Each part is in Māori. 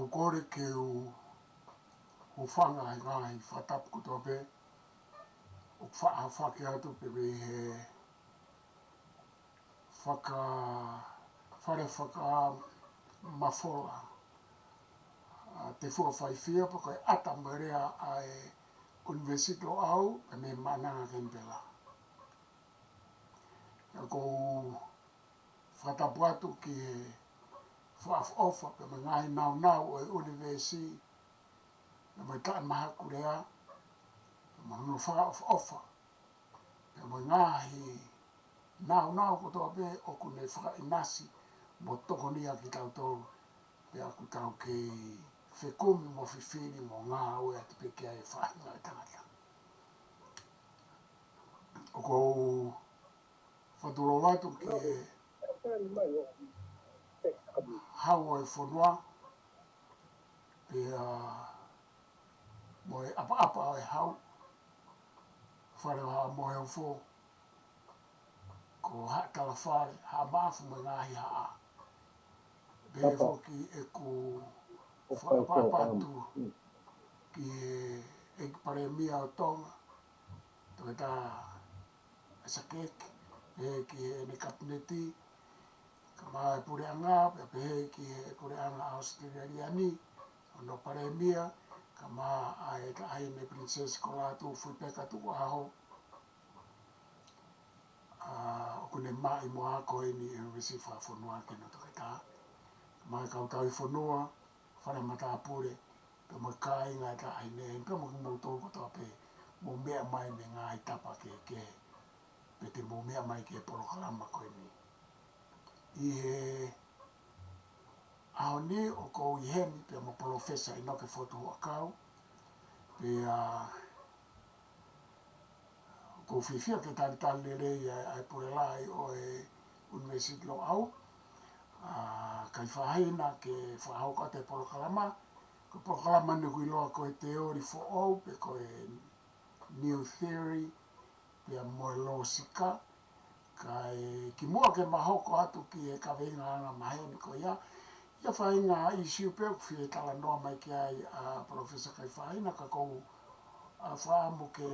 o kore ke o whanga ai ngai whatapu kutoa pe o whake atu pe me he whaka mafola te fua whaifia pa koe ata marea ai university o au pe me mananga kempela. Ia kou whatapu atu ki he whaafofa pe me ngai nau o university pe me tae maha kurea pe me hunu whaafofa pe me ngahi nau kotoa pe o kune whakainasi mo toko nia ki tau tolu pe aku tau kei whekumi mo whiwhiri mo ngā oe ati pe kia e whahinga e tangata. O kou whaturo watu ki e hau e whanua pe mo e apa e hau whare mo e ufo ko ha kalawhare ha maafu mo ngahi haa pe foki e ku whakapapatu ki e pare mia o tonga to ta sakek e ki e ne kapneti kama e pure anga pe ki e pure anga australiani no pare mia kama ai ta ai ne princess kolatu fu peka tu aho o kune mai mo ako ni e risi fa fonua ke no to ta mai ka ta i fonua fare mata pure pe mo kai nga ta ai ne pe mo mo to ko to pe mo mea mai me nga i tapa ke pe te mo mea mai ke poro kalama ko ni i he aoni o ko i hemi pe mo professor i no ke fotu o kau pe ko fifia ke tal le ai pure lai o e university lo au kai whahaina ke whahau ka te poro kalama ko poro kalama ni hui loa ko e teori fo au pe ko e new theory pe mo e lo sika kai ki mua ke mahoko atu ki e ka venga anga maheni ko ia whainga i siupe o whie tala noa mai ki ai a professor kai whaina ka kou whaamu ke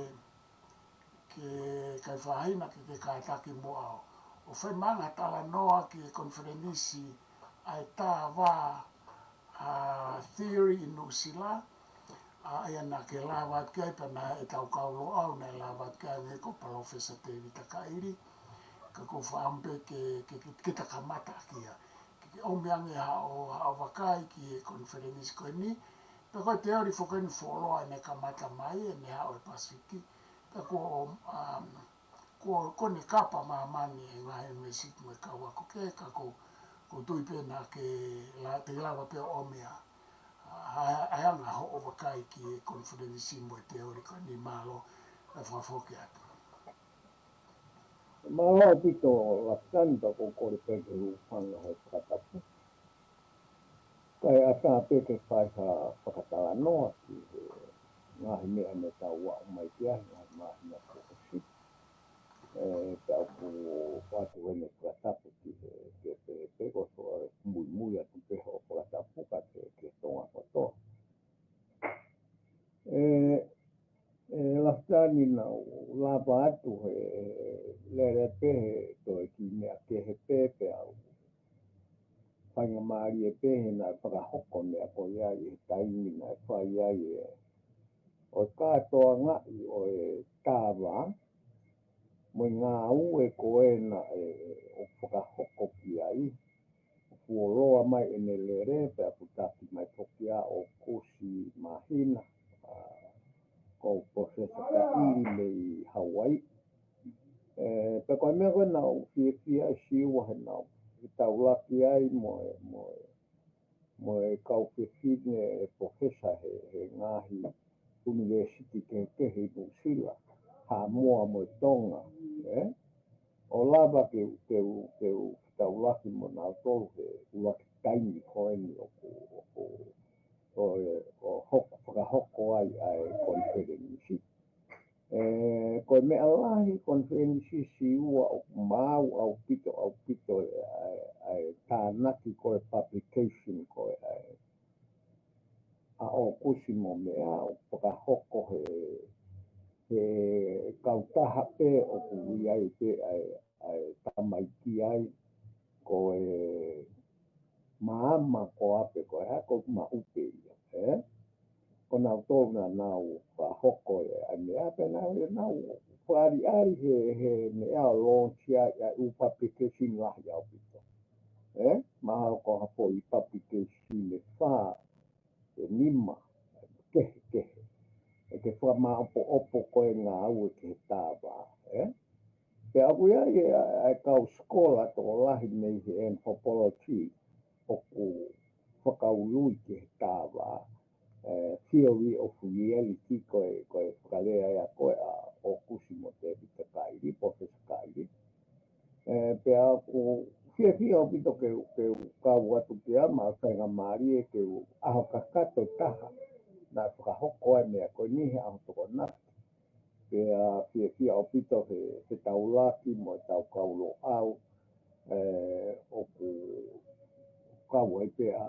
kai whaina ki ke kātaki mo au o whaimanga tala noa ki e konferenisi ai tā wā theory in Usila ai ana ke lawat kai pana e tau kaulo au na lawat kai ne ko professor David Takairi ka ko whaampe ke takamata kia ki o meange ha wakai ki e konferenisi ko ni pe ko teori fo ken folo ne kamata mai ne ha o pasifiki pe ko ne kapa mani e ngai me sit me ka wa ko ke ka ko tui pe na ke la te lava pe o mea ai anga ho o wakai ki e konferenisi mo teori ko ni malo e fa foki atu Maha pito laptanta ko kore peke ufanga he whakatapu. Kai asa peke whaiha whakatala noa ki ngahi mea me tau wa umai kia, ngahi mahi mea kokosi. Tau ku watu wene whakatapu ki ke peko so mui atu peho o whakatapu ka ke tonga kotoa. Laftani na lava atu he lere pehe to ki mea ke he pepe au. Whainga maari e pehe na whakahoko mea ko iai e taimi na whai iai e o kātoa ngai o e tāwa mo ngā u e ko e na o whakahoko ki ai. Fuoloa mai e ne lere pe aputaki mai tokia o kusi mahina. Ko professor ka iri mei Hawaii. Pe koe mea koe nau fia siwa he nau. I tau laki ai mo e kau whiwhine e professor he ngahi university ke he Nusila. Ha moa mo e tonga. O lava ke tau laki mo nau tolu he ulaki taimi koe ni o whakahoko ai konferenisi. Koe mea lahi konferenisi si ua o mau au pito ai tānaki koe publication koe ai. a o kusi mo mea o whakahoko he kautaha pe o kui ai pe ai tamaiki ai ko maama ko ape ko hako ma upe ia, ko nau tōna nau whahoko a mea pe nau whaari he mea o lōntia ia upape ke sinlahi au pito. Maha ko hapo I papi ke sine wha e nima kehe e ke wha opo koe ngā au ke tāwa pe aku ia e kau skola to lahi nei he anthropology o ku whakaului ke tāwa theory of reality koe whakalea ia koe o kusi mo te vita kairi, professor kairi pe aku fia o pito ke kau atu ke ama whainga maari ke aho kakato taha na whakahoko ai mea koe nihe aho toko naki pe fia o pito he taulaki mo tau kaulo au o ku kau ai pe a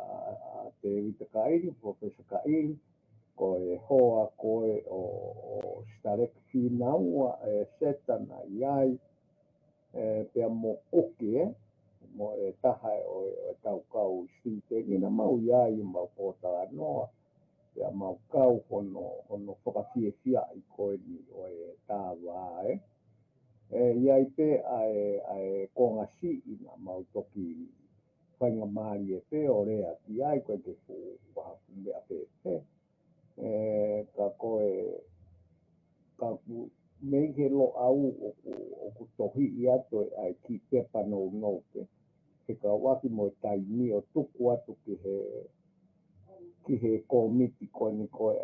te vita kairi, professor kairi koe hoa koe o starek whinaua setana iai pe mo oke mo taha o tau kau siteni na mau iai mau pōtara noa pe mau kau hono whakawhiawhia I koe ni o tāwa iai pe ai konga si ina mau toki whainga maari pe o rea ki ai koe ke wahapu mea pe ka koe ka mei he lo au o ku tohi I ato ai ki pepa no pe he ka waki mo tai ni o tuku atu ki he komiti koe ni koe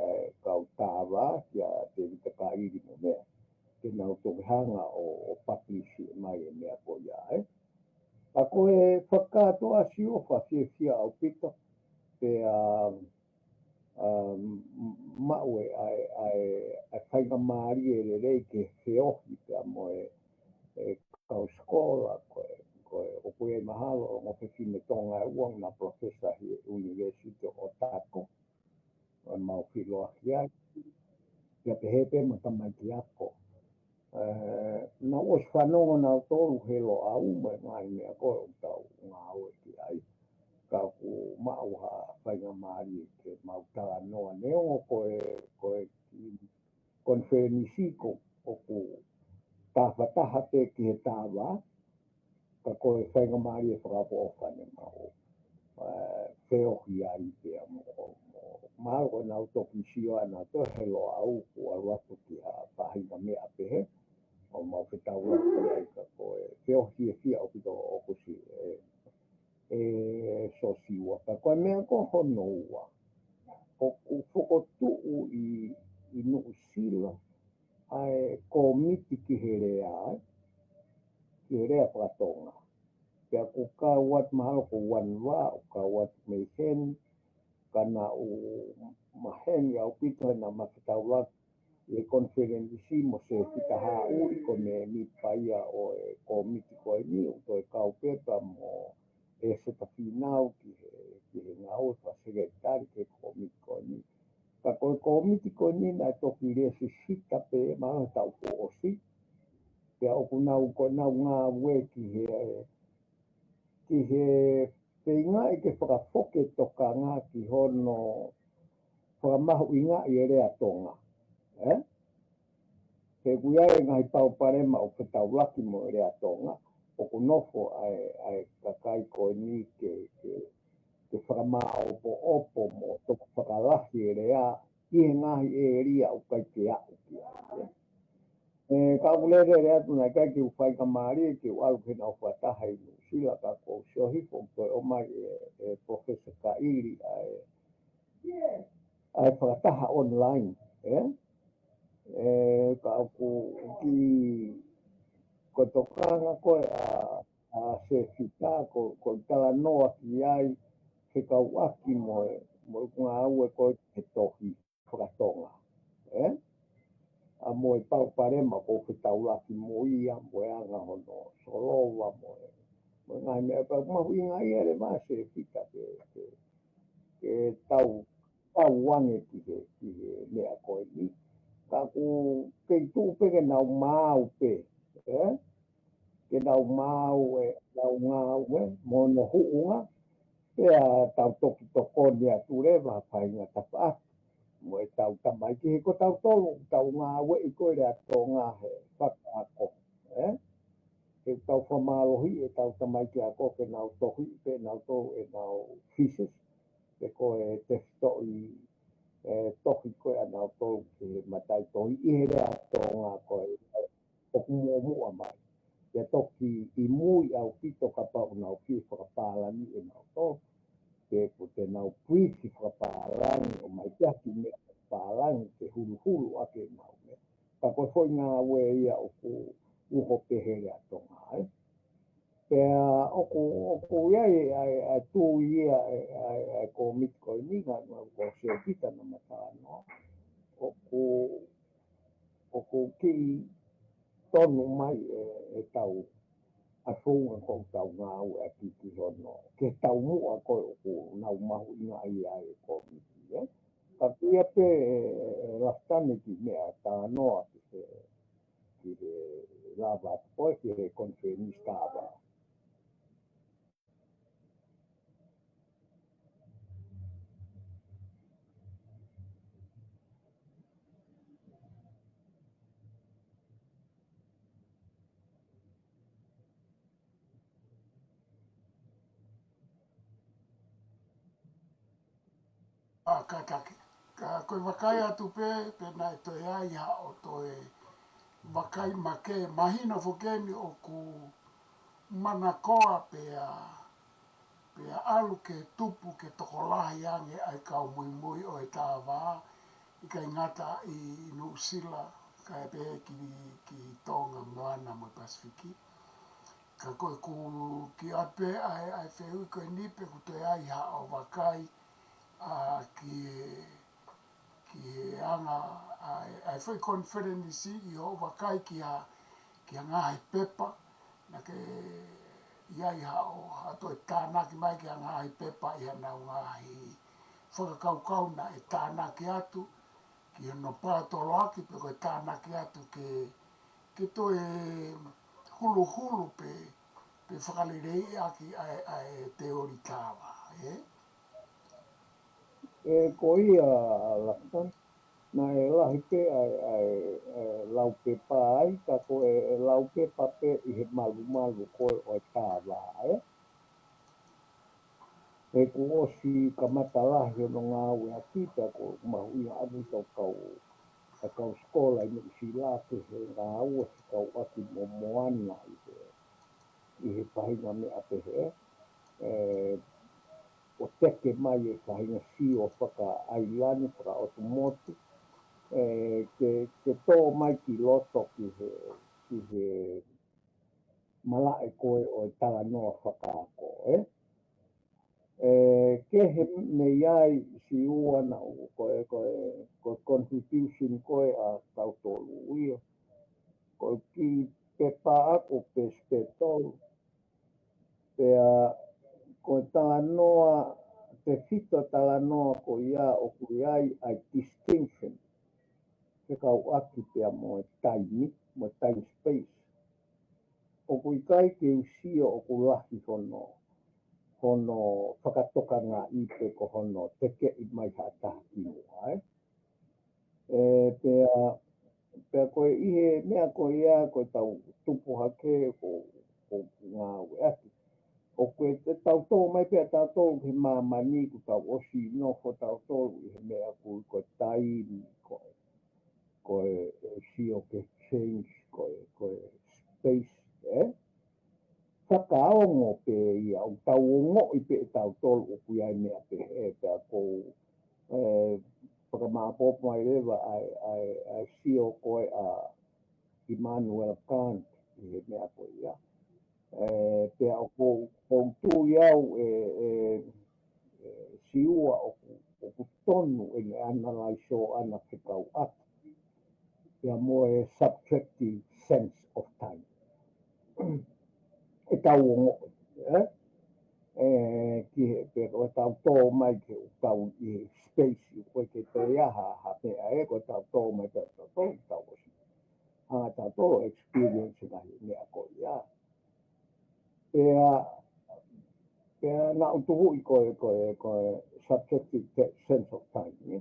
kau tāwa kia te vita kairi mo mea ke nau toki hanga o publish mai mea ko ia a koe whakatoa si o whawhiawhia au pito pe mau ai whainga maari re rei ke whiohi pe mo kau skola koe o koe mahalo o ngope whine tonga uang na professor hi University o Tako o mau whiloahi ai ia pe hepe ma tamai ki ako na os whanongo na tolu he lo au mai mai mea koe o tau ngā oe ki ai ka ku mau ha whainga maari ke mau tala noa neongo koe konferenisiko o ku tāwhataha te ki he tāwa ka koe whainga maari e whakapo o whane mau whiohi ai pia mahalo koe nau toki sio ana to he lo au kua watu ki ha pahinga mea pehe o mau whitaura koe ai ka koe whiohi e whia o pito o kusi so siwa ka koe mea ko hono ua o ku whokotuu I nuu sila ai komiti ki he rea whakatonga pia ku ka wat mahalo ko wanwa o ka wat mei hen kana o maheni au pito na mawhitaura e konferensi mo se whita hauri ko me ni paia o komiti koe ni o toi kau pepa mo se tawhinau ki he ngau whasekretari ke komiti koe ni ka koe komiti koe ni na toki resi sita pe maha tau po osi pia o kunau koe nau ngā ue ki he whainga I ke whakafoke toka ngā ki hono whakamahu I ngā I rea tonga he kuiare ngai pau parema o whetauraki mo rea tonga o kunofo ai kakai koe ni ke whakamao opo mo toko whakalahi rea I he ngahi ria o kai te au ki ka ulere rea tuna kai ki uwhaika maari ki uaru ke nau whataha I sila ka ko siohifo koe o mai professor Kairi ai whakataha online ka ku ki ko tokanga koe a se fita ko tala noa ki ai se kau aki mo ngā aue koe te tohi whakatonga a mo pau parema ko whitaura ki mo ia mo anga hono solowa mo ngai mea pa mahu I ngai ere ma se fita ke tau wange ki le ko ni ka ku ke tu pe ke na mau pe ke na mau na ngau mo no huunga pe tau toki toko nia tu le va pai nga tapa mo tau tamai ki ko tau tau ngā we ko le to ngā he whaka ako e tau whamalohi e tau tamai ki ako ke nau tohi pe nau to e nau pieces pe ko e te stoi tohi ko e nau to ke matai tohi i he rea to ngā ko e toku mua mai e toki i mui au pito ka pau nau ki whakapālani e nau to ke ko te nau puisi whakapālani o mai tiaki me whakapālani te hulu ake nau me ka koe foi ngā we ia o ku uho pehere a tonga pea oku iai ai tu ia ai ko mit ko ni nga ko se kita na matano oku ki tonu mai e tau a fonga ko tau ngā ue a ki hono ke tau mua ko oku nau mahu inga ai ko mit ka pia pe rastani ki mea ta noa ki lava poi che confermistava ka koe wakai atu pe na e toi ai ha o toi wakai make mahino fukeni o ku manakoa pe alu ke tupu ke tokolahi ange ai kau mui o e tāwā i kai ngata i Nusila ka e pe ki tonga moana mo Pasifiki ka koe ku ki ape ai whehui koe nipe ku toi ai ha o wakai ki anga ai foi conference i ho wakai ki a ngā he pepa na ke iai ha o hato e tānaki mai ki a ngā he pepa i ana o ngā he whakakaukau na e tānaki atu ki no pātolo aki pe koe tānaki atu ke to e hulu pe whakalirei aki ai te ori tāwa ko ia laksan na e lahi pe ai lau pe pai ka ko e lau pe pape i he malu ko o tāwa e ko osi ka matalahi o ngā ue a kita ko mahu i anu tau kau skola i si la ke he ngā ue si kau aki mo moana i he pahinga me ape he o teke mai e pahinga si o whaka ailani whaka otomotu ke tō mai ki loto ki he malae koe o e tala noa whaka ako ke he me iai si ua na koe contribution koe a tau tolu ia koe ki pe pā ako pe spetolu pea ko tala noa te fito tala noa ko ia o ku iai ai distinction ke kau aki pea mo e taimi mo time space o ku ikai ke usio o ku lahi hono whakatoka ngā ipe ko hono teke i mai hatahi mua pea koe ihe mea koe ia koe tau tupu hake ko ngā ue aki o koe te tau tō mai pia tau tō he mamani ku tau osi no ko tau tō i he mea koe taimi koe sio ke change koe space whakaongo pe ia o tau ongo i pe tau tō o kuia i mea pe pea kou whakamāpopo mai rewa ai sio koe a Immanuel Kant i he mea koe ia pea o kou tū iau siua o ku tonu e ne analaiso ana te kau atu pea mo e subjective sense of time e tau ongo ki he pe o tau tō mai ke o tau i space i koe ke te aha ha pe a e ko tau tō mai pe tau tō tau o si. Hanga tau tō experience ka hi mea ko ia. Pea na utuhu i koe subjective sense of time. Ni.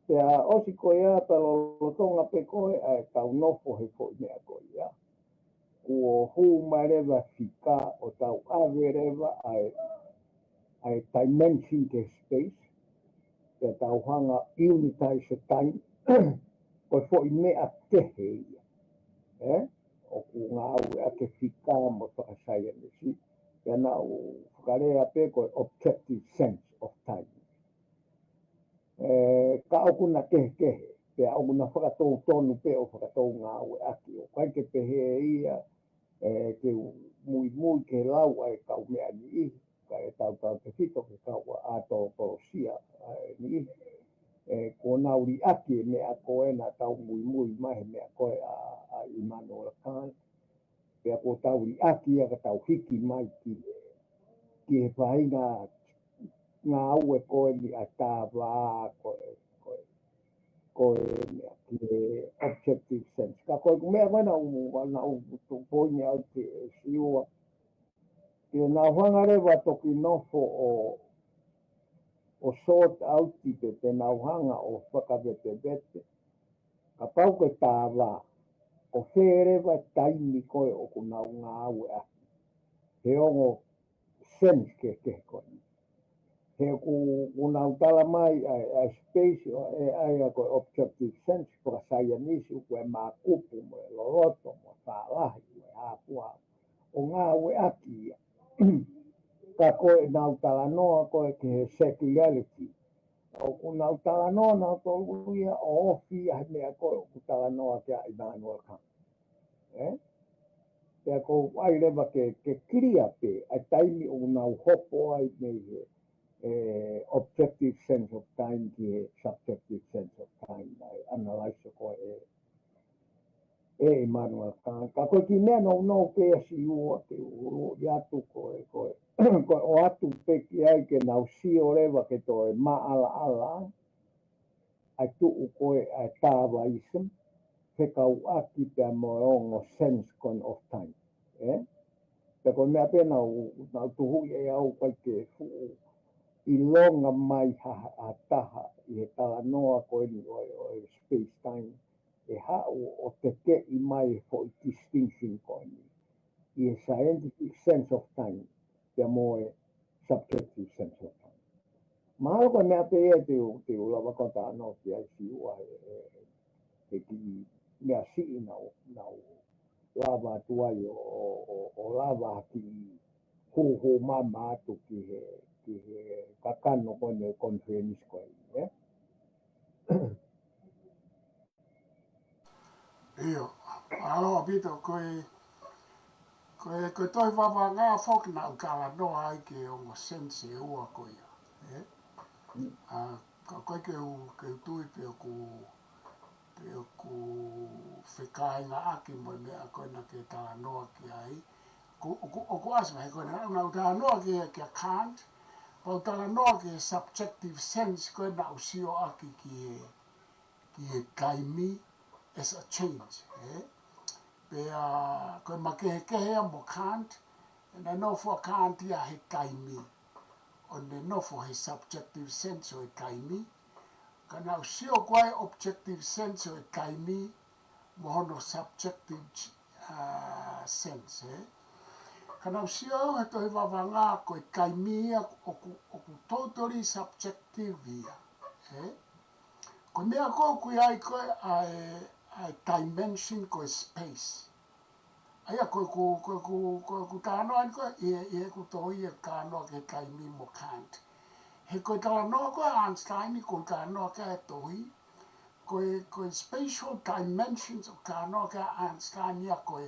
Pea osi ko ia pelo lotonga pe koe ai tau nofo he ko mea ko ia. Ua hu mai rewa fika o tau awe rewa ai dimension ke space. Pea tau hanga unitize time. Koe fo i mea tehe ia. O ku ngā aue ake fika mo whakasaya nisi. Pea na u whakarea pe koe objective sense of time. Ka oku na kehe. Pea oku na whakatou tonu pe o whakatou ngā aue ake. O kai ke pehe ia ke mui ke lau ai kau mea ni ihi. Ka e tau te whito ke kau ato porosia ni ihi. Ko nauri ake mea koe na tau mui mahe mea koe a Immanuel Kant. Pea ko tauri ake ia ka tau hiki mai ki he whainga ngā aue koe ni a tāwā koe mea ki he objective sense. Ka koe mea koe na poini au te siua. Ke nā whangarewa toki nofo o sort out ki te nauhanga o whakawete. Ka pau ke tāwā. O wherewa taimi koe o ku nau ngā aue aki. He ongo sense ke koe. He ku nau tala mai ai space ai a koe objective sense whakasaya nisi u koe mā kupu mo e loroto mo whaalahi mo e hāpua. O ngā aue aki ia. Ka koe nau tala noa koe ke he secularity. O ku nau tala noa nau tolu ia o ofi a mea koe o ku tala noa ke a Immanuel Kant. Pea ko ai rewa ke kiria pe ai taimi o nau hopo ai nei he objective sense of time ki he subjective sense of time. Ai analyse ko Immanuel Kant. Ka koe ki mea no pe si ua te uru i atu koe o atu pe ki ai ke nau si o rewa ke toe maala ai tuu koe ai tāwaism. Whekau aki pia moongo sense con of time. Pea koe mea pe nau tuhui e au kai ke fuu i longa mai a taha i he tala noa koe ni o space time. E hau o te ke i mai for distinction koe ni. I he scientific sense of time. Pea moe subjective sense of time. Mahalo koe mea pe e te ulawa kota anō ki ai si ua e ki mea sii nau lava tuai o lava ki hu mama atu ki he kakano kone conference koe. Iyo, aloha pito koe toi wawa ngā whok na ukala noa ai ke o ngā sense e ua koe. Ka koe ke tui pe o ku whikai ngā aki mo mea koe na ke tala noa ki ai. O ku asma he koe na tala noa ki a Kant, pau tala noa ki subjective sense koe na usio aki ki he kaimi as a change. Pea koe makehe mo Kant, na nofo a Kant ia he kaimi. O ne nofo he subjective sense o he kaimi. Ka nau sio koe objective sense o he kaimi, mohono subjective sense. Ka nau sio he tohi wawanga koe kaimi ia o ku totally subjective ia. Ko mea koe ai koe ai dimension koe space. Aia koe ku tānoa ni koe, i he ku tohi e kānoa ke kaimi mo Kant. He koe tānoa koe Einstein koe kānoa ke e tohi, koe spatial dimensions o kānoa ke Einstein ia koe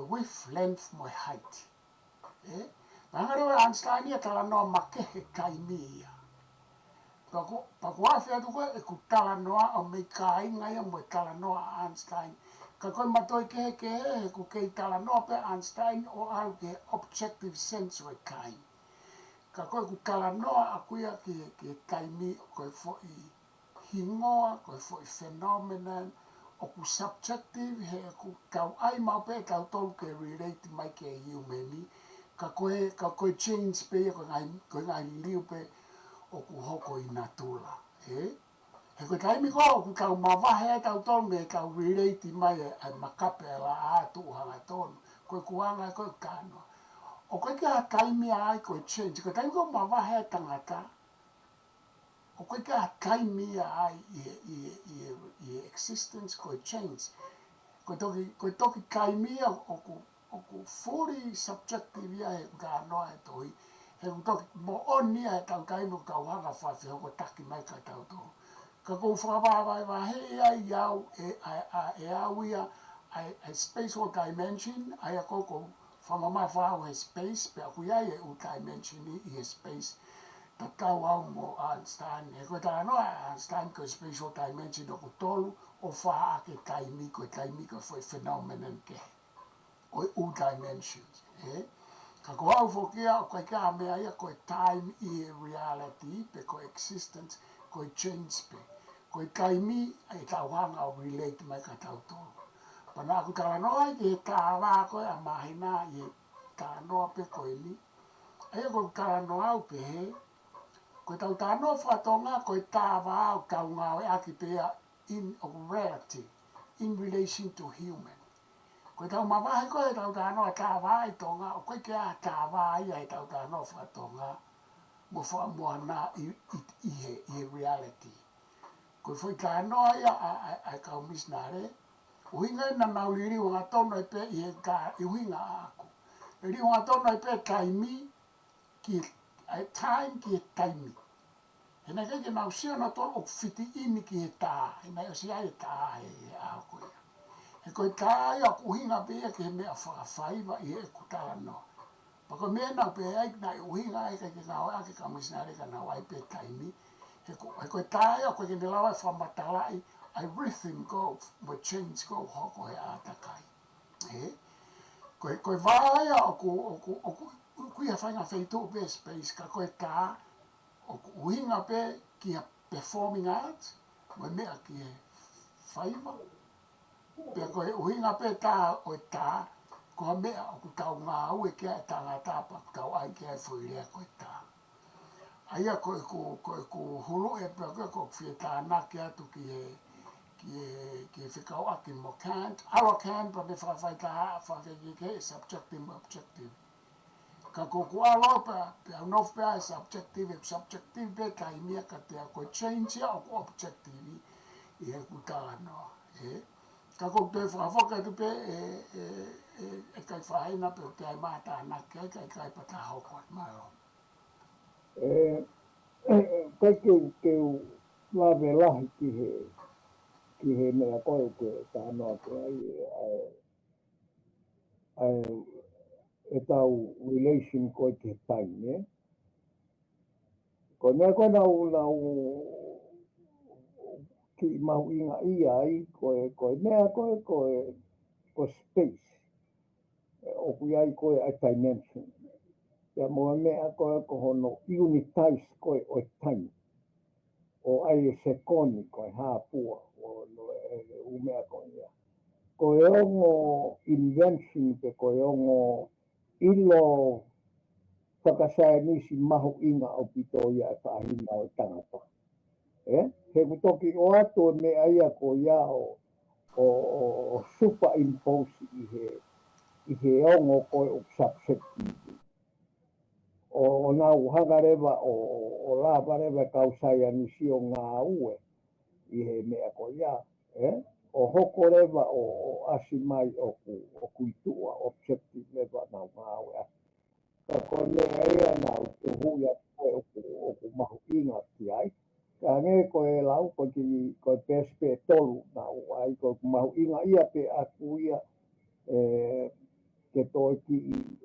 width, length mo height. Nangarewa Einstein ia tānoa makehe kaimi ia. Paku awhi atu koe e ku tala noa o mei ka inga ia mo e tala noa Einstein Ka koe matoi ke he ku kei tala noa pe Einstein o au ke objective sensory kind. Ka koe ku tala noa a kuia ke kaimi o koe fo I hingoa, koe fo I phenomenon, o ku subjective he ku kau ai mau pe kau tolu ke relate mai ke humani. Ka koe change pe koe ngai liu pe o ku hoko I natula. He koe taimi ko ku kau mawahe ai tau tonu me kau relate mai ai makape la a tu hanga tonu. Koe kuanga koe kanoa. O koe kia taimi ai koe change. Koe taimi ko mawahe ai tangata. O koe kia taimi ai I existence koe change. Koe toki taimi o ku fully subjective ia he kanoa e toi. He ku toki mo oni ai tau taimi kau hanga whawhi hoko taki mai kai tau tonu. Ka kou whakawawai wa he ai iau e au ia ai spatial dimension, ai a koko whamamai whao he space, pe aku ia e u dimension I he space, ta tau au mo Einstein, he koe tā noa Einstein ko spatial dimension o ku tolu, o wha ake taimi ko foi phenomenon ke, o u dimensions, Ka ko au whokia o koe kia mea ia koe time I reality, pe koe existence, koe change pe. Koe kaimi ai tau hanga o relate mai ka tau tolu. Pana aku tala noa I tā wā koe a mahina I tā noa pe koe ni. Ai koe tala noa au pe he. Koe tau tā noa whatonga koe tā wā au kau ngā e aki pea in of relative, in relation to human. Koe tau mawahe koe tau tā noa tā wā I tonga, o koe kia tā wā ia tau tā noa whatonga. Mo wha mua nā I reality. Koe foi ka noa ia ai kau misnare. Uhinga ina nau li riu ngā tono I pe I he ka uhinga aku. Riu ngā tono I pe taimi ki time ki he taimi. Hena keke nau sia na tono o fiti ini ki he tā. Hena o sia he tā he aku ia. He koe tā ia uhinga pe ia ki he mea whakawhaiva I he kutala noa. Pako mea nau pe ai na uhinga ai kake ngā ake ka misnare ka nau ai pe taimi. He koe tāia koe kene lawa whamatalai ai rhythm go, mo change go hoko he atakai. Koe vāia o kuia whainga whaitu pe space ka koe tā o ku uhinga pe ki a performing arts, mo mea ki he whaiva. Pea koe uhinga pe tā o tā, koe mea o ku tau ngā ue kia e tangata pa tau ai kia e whuirea koe tā. Aia koe ku hulu e pia koe whie tānaki atu ki he whikau aki mo Kant. Awa Kant pa me whawhai tā whawhai ke subjective mo objective. Ka ku alo pe au nof pe ai subjective pe ka imia ka te a koe change ia o ku objective I he kutala noa. Ka ku te whawhaka tu pe e kai whaina pe o te ai maa tānaki ai kai pa tā hoko mai o. Kai keu lawe lahi ki he mea koe ke tā noa ke ai e tau relation koe ke taime. Ko mea koe nau ki mahu inga ia ai koe mea koe space. O kui ai koe ai dimension. Ia mua mea koe ko hono unitize koe o time. O ai se koni koe hāpua o umea koe ia. Koe ongo invention pe koe ongo ilo whakasayanisi mahu inga o pito ia e whaahina o tangata. He kutoki o ato mea ia ko ia o superimpose I he ongo koe o subjective. O nau hangarewa o lava rewa kausayanisi o ngā ue I he mea ko ia. O hoko rewa o asimai o kuitua objective rewa nau ngā ue. Ka koe mea ia nau te huia koe o ku mahu inga ki ai. Ka nge koe lau koe pespe tolu nau ai koe ku mahu inga ia pe aku ia ke toi ki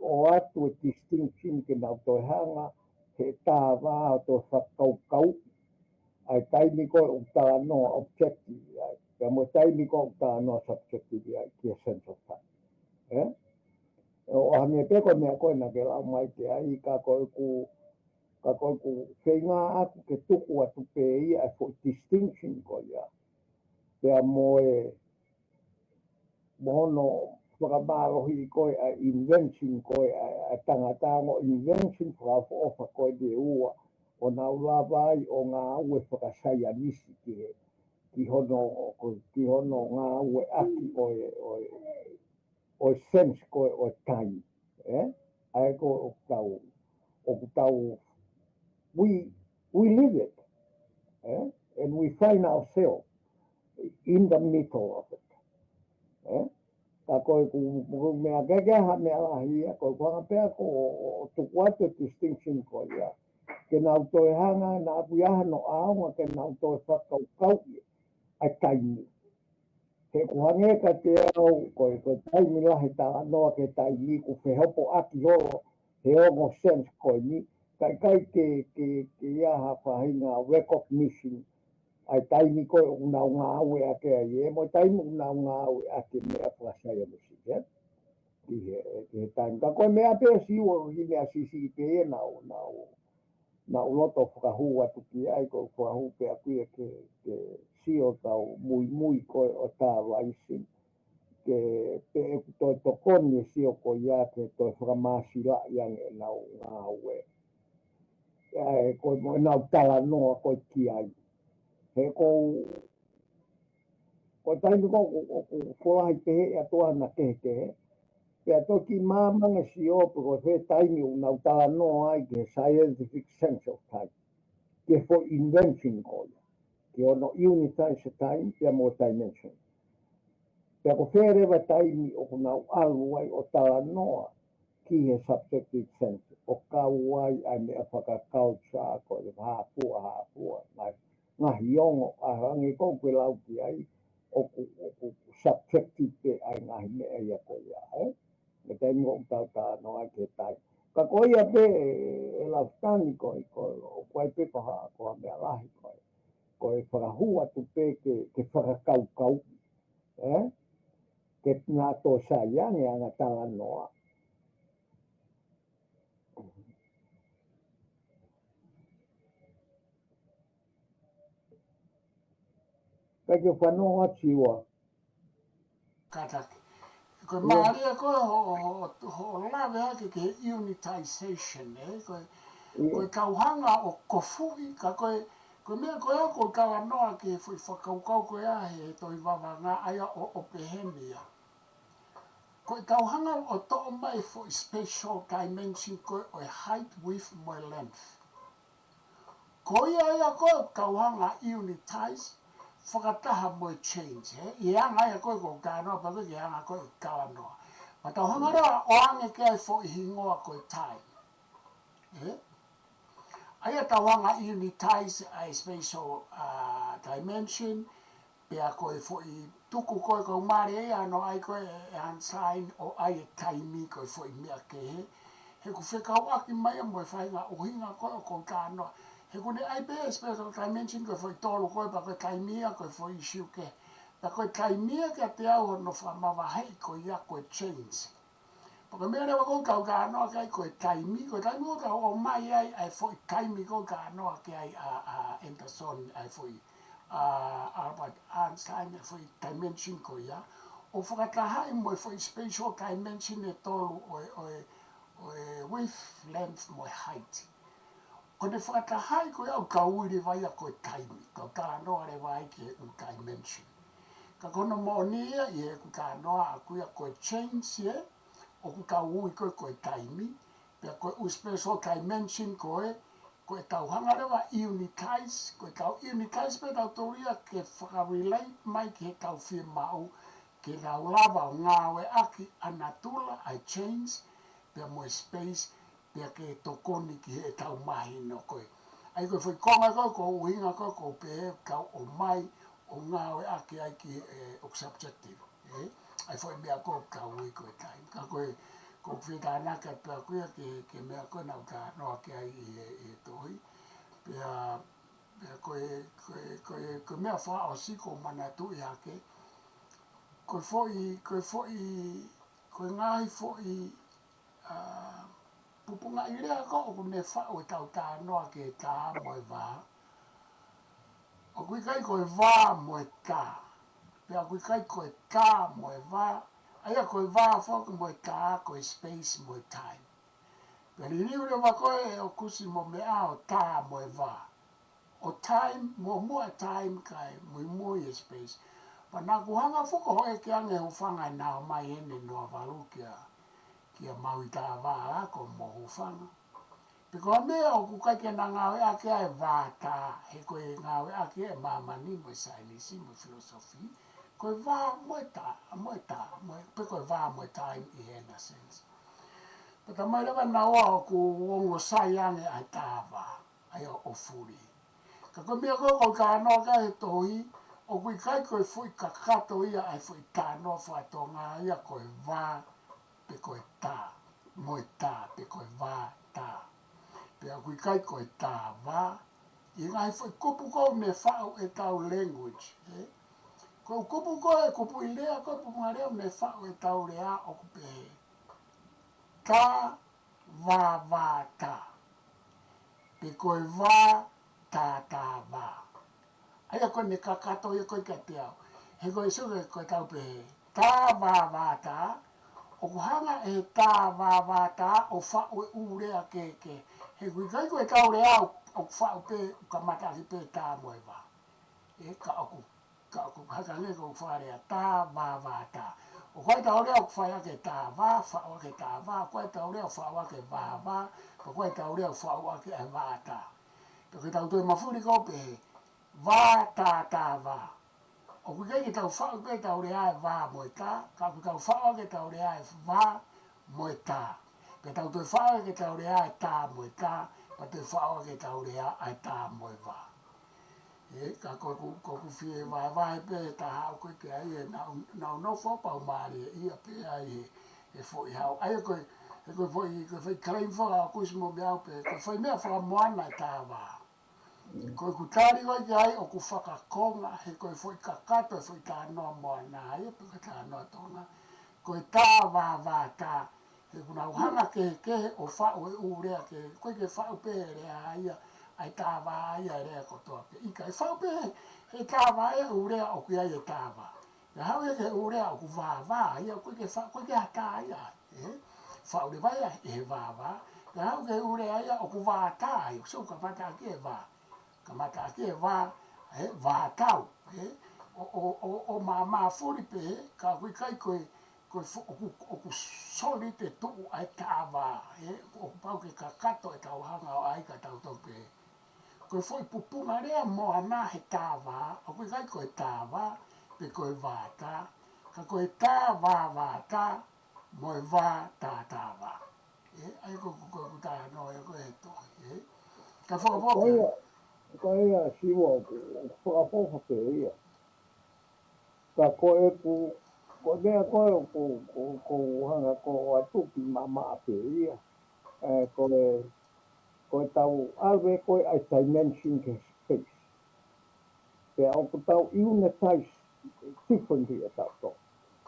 o atu e distinction ke nau toi hanga he tā wā o toi whakaukau ai taimi koe o tā noa objective ai Pea mo taimi ko ta no subjective ia ki sense of time. O hange pe ko me ko na ke la mai ke ai ka ko ku whenga aku ke tuku atu pe ia for distinction ko ia. Pea mo mohono whakamārohi koe a invention koe a tangata ngo invention whakaofa koe de ua o nā ulapai o ngā ue whakasaya nisi ki hono ngā ue aki o sense koe o time. Ai ko o tau we live it, and we find ourselves in the middle of it. Ka koe ku mea kekeha mea lahia, koe kuanga pea ko tuku atu distinction koe ia. Ke nau toe hanga na apuiaha no aonga ke nau toe whakaukau ai taimi. He kuhange ka te au koe taimi lahi tā noa ke taimi ku whehopo aki horo he ongo sense koe ni. Kai ke iaha whahinga recognition ai taimi koe unau ngā aue ake ai mo taimi unau ngā aue ake mea whakasaya musi, ki he taimi. Ka koe mea pēr siwa ki mea sisi pe e na uloto whakahu atu ki ai koe whakahu pe akuia ke sio tau mui koe o tā raisi. Ke pe e toi tokoni sio koe ia ke toi whakamāsila iange nau ngā aue. Koe mo nau tala noa koe ki ai. He ko taimi ko wholahi pehe e atoa na kehe. Pea toki māmanga si opu ko he taimi unau tala noa ai ke scientific sense of time. Ke for invention ko ia. Ke ono unitize time pea mo dimension. Pea ko wherewa taimi o kunau alu ai o tala noa ki he subjective sense. O kau ai ai mea whakakautsa ko le hāpua. Ngahi ongo a rangi ko ke lau ki ai o ku subjective pe ai ngahi mea ia ko ia. Me taimi o tau tā noa ke tai. Ka ko ia pe e lau tani ko o koe pe ko mea lahi koe. Ko e whakahua tu pe ke whakakaukau. Ke ngā tō sa iange anga tala noa. Ka ke whanoa tiwa. Kataki. Ko maaria ko ho lawe hake ke unitization, ko kauhanga o kofui, ka ko mea ko ea ko kawa noa ke whakaukau ko ea he toi wawanga aia o pehenia. Ko kauhanga o to'o mai for spatial dimension ko o height, width, mo length. Ko ia ko kauhanga unitize, whakataha mo change. I anga ia koe ko kānoa, pa koe ki anga koe kawa noa. Ma tau hanga rea o ange kia fo I hingoa koe time. Aia tau hanga unitize a spatial dimension, pea koe fo I tuku koe kau mare e ano ai koe e unsign o ai e taimi koe fo I mea kehe. He ku whekau aki mai a moe whainga o hinga koe o koe kānoa. He kune ai pe special dimension koe foi tolu koe pa koe taimia koe foi isiu ke. Pa koe taimia ke te au no whamawa hei koe ia koe change. Pa koe mea rewa koe kau ka anoa kai koe taimi o ka o mai ai foi taimi koe ka anoa ke ai Anderson ai foi Albert Einstein foi dimension koe ia. O whakatahai mo foi special dimension e tolu o width, length mo height. Ko te whakatahai koe au ka uiri vai a koe taimi, ka kānoa re vai ke u dimension. Ka kono monia I e ku kānoa a kuia koe change o ku ka ui koe taimi, pia koe u special dimension koe tauhanga rewa unitize, koe tau unitize pe tau toria ke whakarelate mai ke he tau whia mau, ke rau lava o ngāwe aki anatula, I change, pia mo space, pia ke tokoni ki he tau mahi no koe. Ai koe whai konga koe ko uhinga koe ko pehe kau o mai o ngāwe ake ai ki o subjective. Ai whai mea koe kau ui koe time. Ka koe ko whitanaka pia ke mea koe nau ka noa ke ai I tohi. Pia Koe mea wha o siko mana tu i hake. Koe ngahi foi pupunga i rea ko o ne wha o tau tā noa ke tā mo e wā. O kui kai koe wā mo e tā. Pea kui kai koe tā mo e wā. Aia koe wā whoka mo e tā, koe space mo e time. Pea ni ure wakoe o kusi mo mea o tā mo e wā. O time, mua time kai mui e space. Pa nā kuhanga whuka hoe ke ange hufanga nā o mai ene noa walu kia maui tā wā ako mo hufanga. Piko a mea o kukai ke nā ngāwe ake ai wā tā, he koe ngāwe ake e mamani mo sainisi mo filosofi, koe wā mo e tā, pe koe wā mo e time i hena sense. Pata mai rewa nā oa o ku ongo sai ange ai tā wā, ai o furi. Ka koe mea koko ka anoa ka he tohi, o kui kai koe fui ka kato ia ai fui tā noa whatonga ia koe wā pe koe tā, mo e tā pe koe wā tā. Pea kui kai koe tā wā, i ngai fui kupu kou me whao e tau language. Kou kupu kou e kupu i lea koe pupunga reo me whao e tau rea o kupe. Tā wā tā, pe koe wā tā wā. Aia koe me kakato ia koe ka te au. He koe suke koe tau pe tā wā tā, o kuhanga e tā wā tā, o whao e urea ke. He kui kai koe tau rea o whao pe, ka mata ki pe tā moe wā. Ka oku haka nge ko wharea tā wā tā. O koe tau rea o whaia ke tā wā, whao ke tā wā, koe tau rea o whao ke wā, koe tau rea o whao ke wā tā. Koe tau tue mawhuri ko pe wā tā wā. O kui kai ki tau whao pe tau rea e wā moe tā, ka ku tau whao ke tau rea e wā moe tā. Pe tau tue whao ke tau rea e tā moe tā, pa tue whao ke tau rea e tā moe wā. Ka koe ku whie wā pe tā hao koe ke ai e nau no whopau maari e ia pe ai e whoi hao. Ai koe whai claim whaka o kusi mo biao pe, koe whai mea whaka moana e tā wā. Koe ku tāri koe ke ai o ku whakakonga, he koe whoi kakato e whoi tā noa moana ai e pe tā noa tonga. Koe tā wā tā, he kuna uhanga ke o whao e urea ke, koe ke whao pe rea aia, ai tā wā ia rea kotoa pe. Ika e whao pe he tā wā e urea o kui ai e tā wā. Ia hau e ke urea o ku wā, ia koe ke hata ia. Whao le vai e wā. Ia hau ke urea ia o ku wā tā, so ka mata ki e wā. Ka mata ki e wā, wā tau. O mā furi pe, ka kui kai koe, o ku soli te tuu ai tā wā. O ku pau ke kakato e tau hanga o ai ka tau tau pe. Koe foi pupunga rea mo ana he tā wā, o kui kai koe tā wā, pe koe wā tā. Ka koe tā wā tā, mo e wā tā wā. Ai koe tā noa e koe he tohi. Ka whakapoke. Koe ia siwa ku whakapoka pe ia. Ka koe ko mea koe ko hanga ko atupi mama pe ia. Koe tau alwe koe ai dimension ke space. Pea o ko tau iuna tais differently e tau to.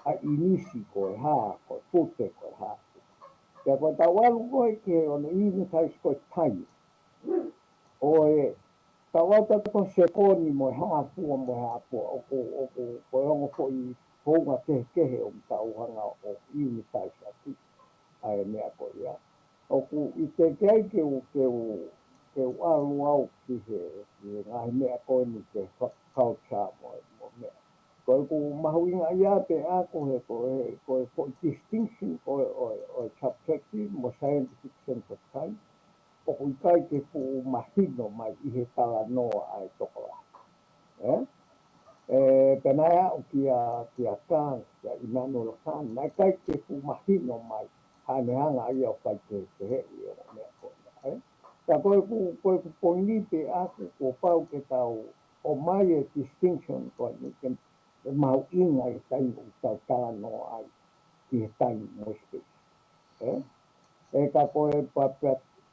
A inisi koe haa, koe pute koe haa. Pea koe tau alu koe ke ono iuna tais koe time. Oe tau ata ko sekoni mo haa pua o koe hongo po i honga kehe o tau hanga o iuna tais ati. Ai mea koe ia. Oku i te kei ke u alu au ki he ngahi mea koe ni te culture mo mea. Koe ku mahuinga ia te a koe koe distinction koe subjective mo scientific sense of time. Oku i kai ke pu mahino mai i he tala noa ai tokola. Penaya o kia Kang, kia Immanuel Kang, mai kai ke pu mahino mai hanehanga ia o kai ke he i o mea koe. Ka koe ku poini te aku ko pau ke tau o mai e distinction koe ni ke mau inga i tai o tau tala noa ai ki he tai mo space. Ka koe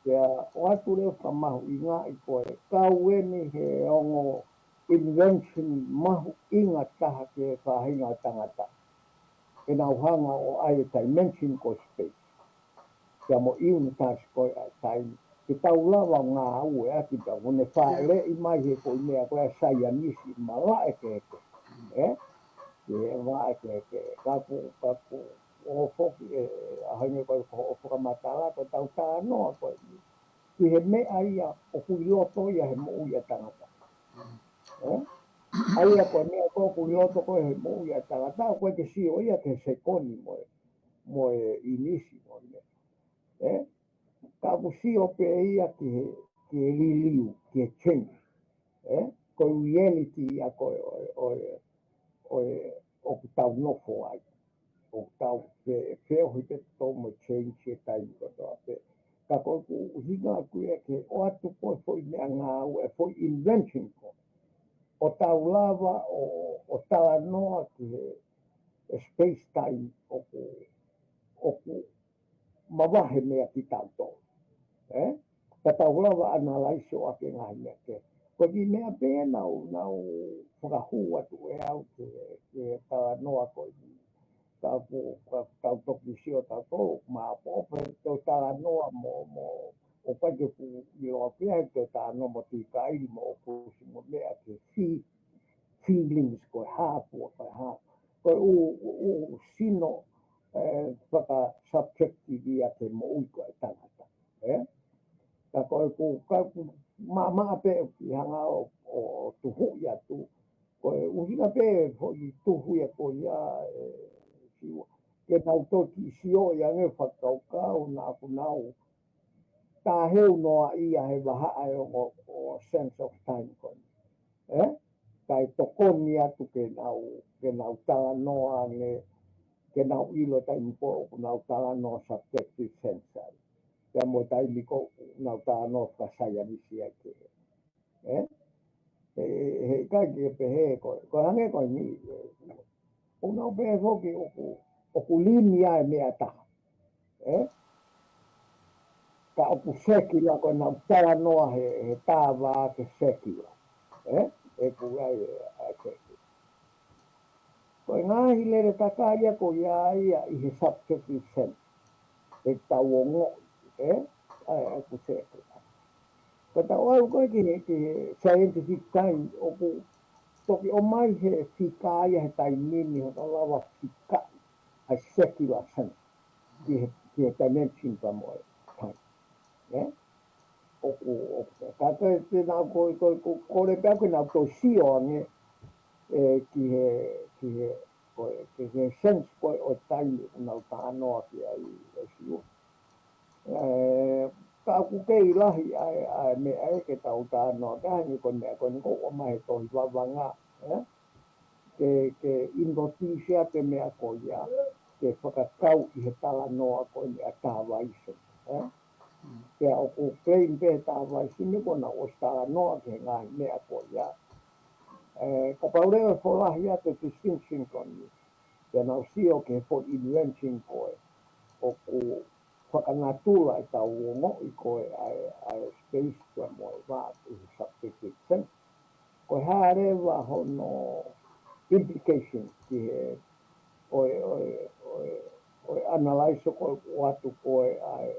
Pea o atu leo whamahu I ngā I koe. Kau eni he ongo invention mahu inga taha ke whahinga tangata. E nā uhanga o ai dimension ko space. Pea mo iu tāsi koe a taimi. Ke tau lawa ngā au e aki pia. Hone whaele I mai he koe mea koe a saianisi mala e ke heke. Ke wā e ke heke. Kapu o foki e ahange koe o whakamatala koe tau tā noa koe. Ki he mea ia o kurioto ia he mo ia tangata. Aia koe mea koe kurioto koe he mo ia tangata. Koe ke si o ia ke sekoni mo e inisi mo ia. Ka si o pe ia ki he liliu, ki he change. Koe reality ia koe o ku tau nofo ai. O tau wheo hite tō mo change e tai kotoa pe. Ka koe ku hinga kuia ke o atu koe foi mea ngā ue foi invention ko. O tau lava o tala noa ki he space time o ku mawahe mea ki tau tō. Ka tau lava analyse o ake ngai mea ke. Ko ki mea pēr nau whakahū atu e au ke tala noa koe ni. Tau toki si o tau tō mā pōpe tau tala noa mo o paike ku I o pia te tā no mo ti kairi mo o kusi mo mea ke feelings koe hāpua koe hā. Koe u sino whaka subjective ia ke mo ui koe tangata. Ka koe ku mā pe ki hanga o tuhu ia tu. Koe uhina pe i tuhu ia koe ia siwa. Ke tau toki si o ia nge whakaukau nā kunau. Tā heu noa ia he waha ai o sense of time koe. Tai tokoni atu ke nau tala noa ke nau ilo tai mpo nau tala noa subjective sense ai. Pea mo tai miko nau tala noa whasaya nisi ai ke. He kai ke pehe koe. Koe hange koe ni. O nau pehe hoki o ku lini ai mea taha. Ka opu sekila koe nau tala noa he tāwā ke sekila. E ku ai e keki. Koe ngāhi lere takaia ko ia I he subjective sense. E tau o ngoi. Ai ku sekila. Koe tau au koe ki he scientific time o ku toki o mai he whika ia he taimini ho na lawa whika ai secular sense. Ki he dimension pa moe time. O ka te nau koe pia koe nau tō sio ange ki he sense koe o taimi nau tānoa ki ai e sio. Ka aku kei lahi ai mea e ke tau tānoa ka hangi koe mea koe niko o mai tohi wawanga. Ke indonesia te mea koe ia ke whakakau I he tala noa koe mea tāwaise. Pea o ku claim pe tāwaise me kona o tala noa ke ngai mea koe ia. Ko paureo wholahi a te distinction koni. Pea nau sio ke for invention koe. O ku whakangatula I tau o ngoi koe ai space koe moe wā I subjective sense. Koe hārewa hono implication ki he oe analyse koe watu koe ai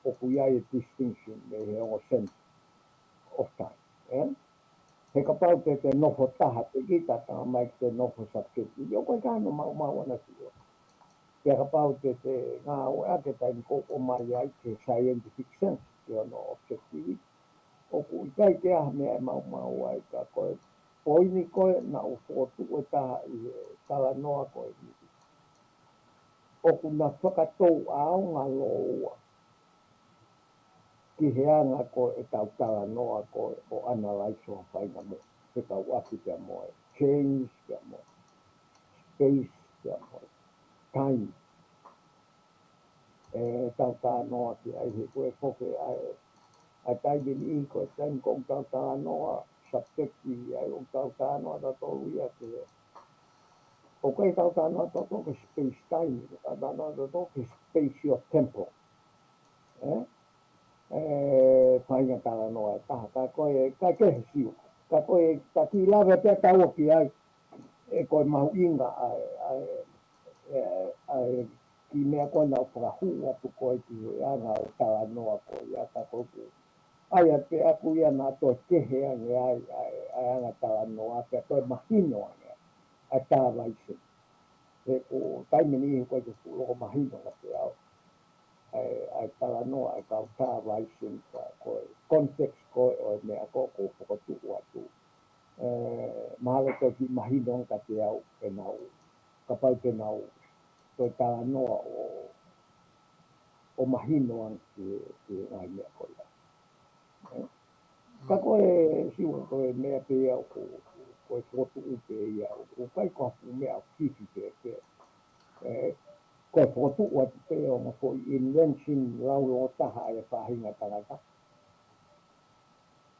o ku iai distinction me he o sense of time. He ka pau te nofo taha te kita tanga mai te nofo subjective. Yo koe kāno mau ana sio. Pea ka pau te ngā o ake tai ko o mai ai ke scientific sense ke ono objectivity. O ku ikai ke aha mea mau ai ka koe poini koe na o fotu o taha I tala noa koe ni. O ku na whakatou ao ngā loa. Ki he anga koe e tau tala noa koe o analyse o whainga mo. Te tau aki pia moe. Change pia moe. Space pia moe. Time. Tau tala noa ki ai he koe whoke ai taimini I koe taim kong tau tala noa subjective ai o tau tala noa ta tolu ia ke o koe tau tala noa ta tolu space time. Tau tala noa ta tolu spatio temporal. Painga tala noa taha ka koe ka ke siu ka koe ka ki lava te tau ki ai koe mahu inga ai ki mea koe na upra hua tu koe ki anga o tala noa koe ia ka koe ai a te aku ia na to kehe ange ai anga tala noa pe koe mahino ange ai tā vaise e ko taimini koe ke loko mahino ka te au ai tala noa ai ka tā vaise ka koe context koe o mea ko ko tu atu mahalo to ki mahino ka te au e nau ka pau te nau to tala noa o mahino an ki ngai mea koe ka koe siwa koe mea pe au koe fotu upe ia o kai ko fu mea fifi pe koe fotu atu pe o ma ko invention lau lo taha e pahinga tangata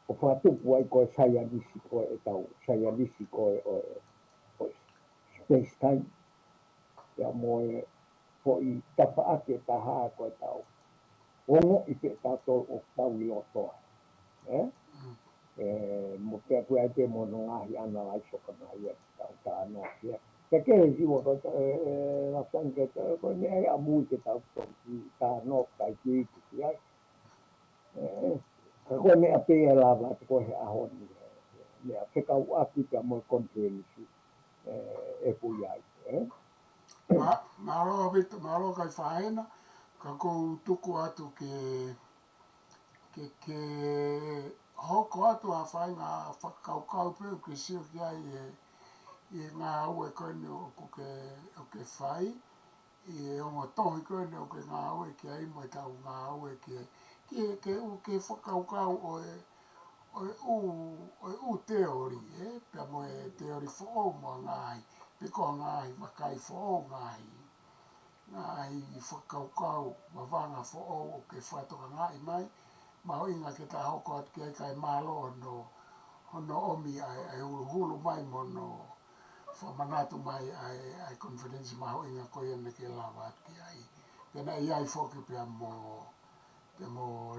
o whatupu ai koe saianisi koe e tau saianisi koe o space time ia moe po i tapa ake taha koe tau ongo i pe tau o tau i o toa mo te aku ai te mono ngahi ana lai soka na ia tau ta ano ia te ke hiwo ko la sanke ko me ai amu ke tau to ta no kai ki ai ko me ape la va ko he ahon me ape ka aki ka mo conference e pu ai Malo kai whaena, ka kou tuku atu ke hoko atu a whainga whakaukau pēu ke sio ki ai e ngā aue koene o ke whai, e ongo tohi koene o ke ngā aue ki ai mo e tau ngā aue ke whakaukau o u teori, pia mo e teori who mo ngai, piko ngai, wakai who ngai, ngai whakaukau, wawanga who o ke whatoka ngai mai, mau inga ke ta hoko atu ki ai kai malo no omi ai hulu mai mo no whamanatu mai ai confidence mau inga koe ane ke lawa atu ki ai. Pena iai whoki pia mo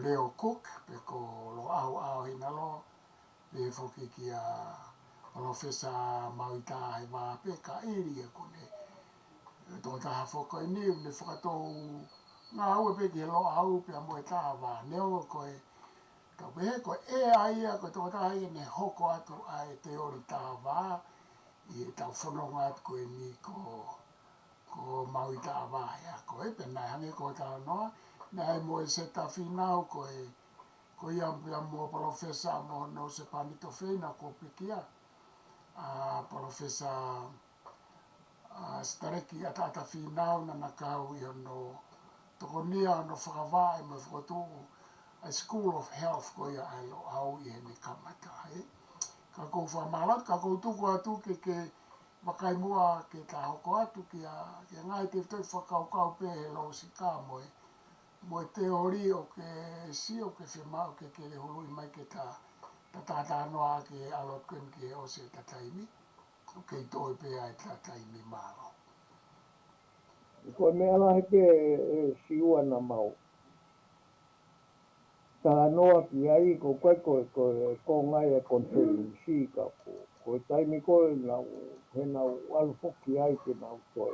Leo Cook, pe ko lo au hinalo, le whoki ki a Profesa Mauita ai wā pe ka iri e kone. Tō taha whoko e niu ne whakatou ngā ue pe ki lo au pia mo e taha wā neo koe. Ka pehe koe e aia koe tō taha i ne hoko atu ai te ori taha wā i e tau whanonga atu koe ni ko Mauita a wā ea koe. Pena hange koe taha noa. Nei mo e se ta whinau ko ia mo Profesa mo no se panito whina ko pikia. Profesa Stareki a tata whinau na nakau i no tokonia no whakawā e mo whakatu a School of Health ko ia ai lo au i hene kamata. Ka kou whamalat, ka kou tuku atu ke wakai mua ke ta hoko atu ki ngai te toi whakaukau pe he lo sika mo teori o ke si o ke whima o ke hui mai ke ta tata noa ke alot kuen ke o se tataimi o ke toi pe ai tataimi malo. Ko mea lahi pe siua na mau ta noa ki ai ko ko ngai e konferensi ka ko taimi ko na he na alu foki ai ke na ko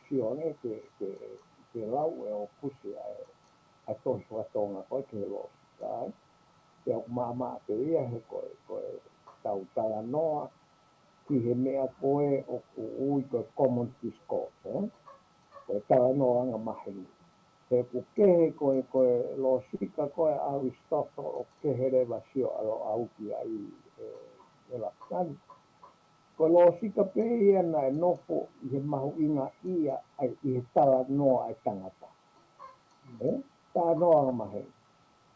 sione ke lau e o pusi ai a tohi watonga ko ke lo ai te o mama te ia he ko tau tala noa ki he mea koe o ui ko common discourse ko tala noa anga maheni te ku kehe koe lo sika koe Aristotle o kehe rewa sio alo au ki ai e la kani. Ko lo sika pe ia na e nofo i he mahu inga ia ai i he tala noa ai tangata. Tala noa anga maheni.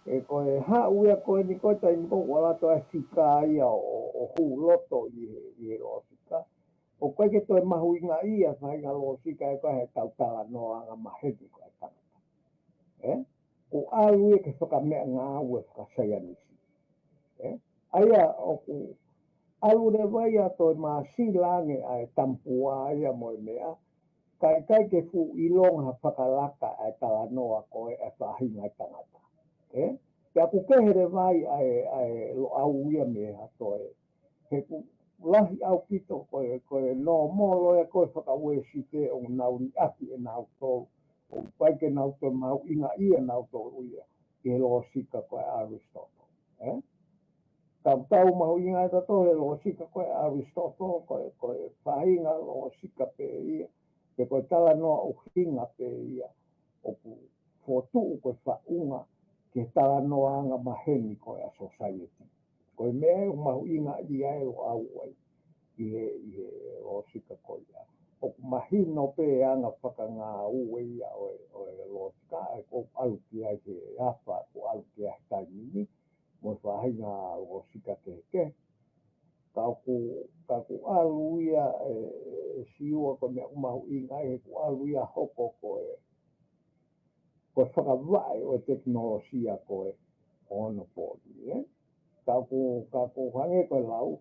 E koe ha uia koe ni koe tai niko wala toa sika ia o hu loto i he lo sika. O koe ke toi mahu inga ia whainga lo sika e koe he tau tala noa anga maheni koe tangata. O alu e ke whaka mea ngā ue whakasaya nisi. Aia o ku alu ne vai a toi maa si lange ai tampua aia moi mea, kai ke fu ilonga whakalaka ai tala noa koe e whahinga tangata. Pea ku kehere vai ai lo au ia me hatoe. He ku lahi au pito koe no molo e koe whakaue si te o nauri aki e nau tō. O paike nau tō mau inga ia nau tō uia. I lo sika koe Aristotle. Tau tau mau inga e tato he lo sika koe Aristotle koe whainga lo sika pe ia. Pe koe tala noa o hinga pe ia. O ku fotu koe whaunga ke tala noa anga maheni koe a society. Koe mea mau inga ia e lo au ai. I o sika koe ia. O ku mahino pe anga whakanga ue ia o lo sika e ko aluki ai te hapa ko aluki ai taimini. Mo whahinga o sika ke. Ka ku alu ia siua ko mea umahu inga e ku alu ia hoko koe. Ko whakawai o teknolosia koe ono pōri. Ka ku hange koe lau.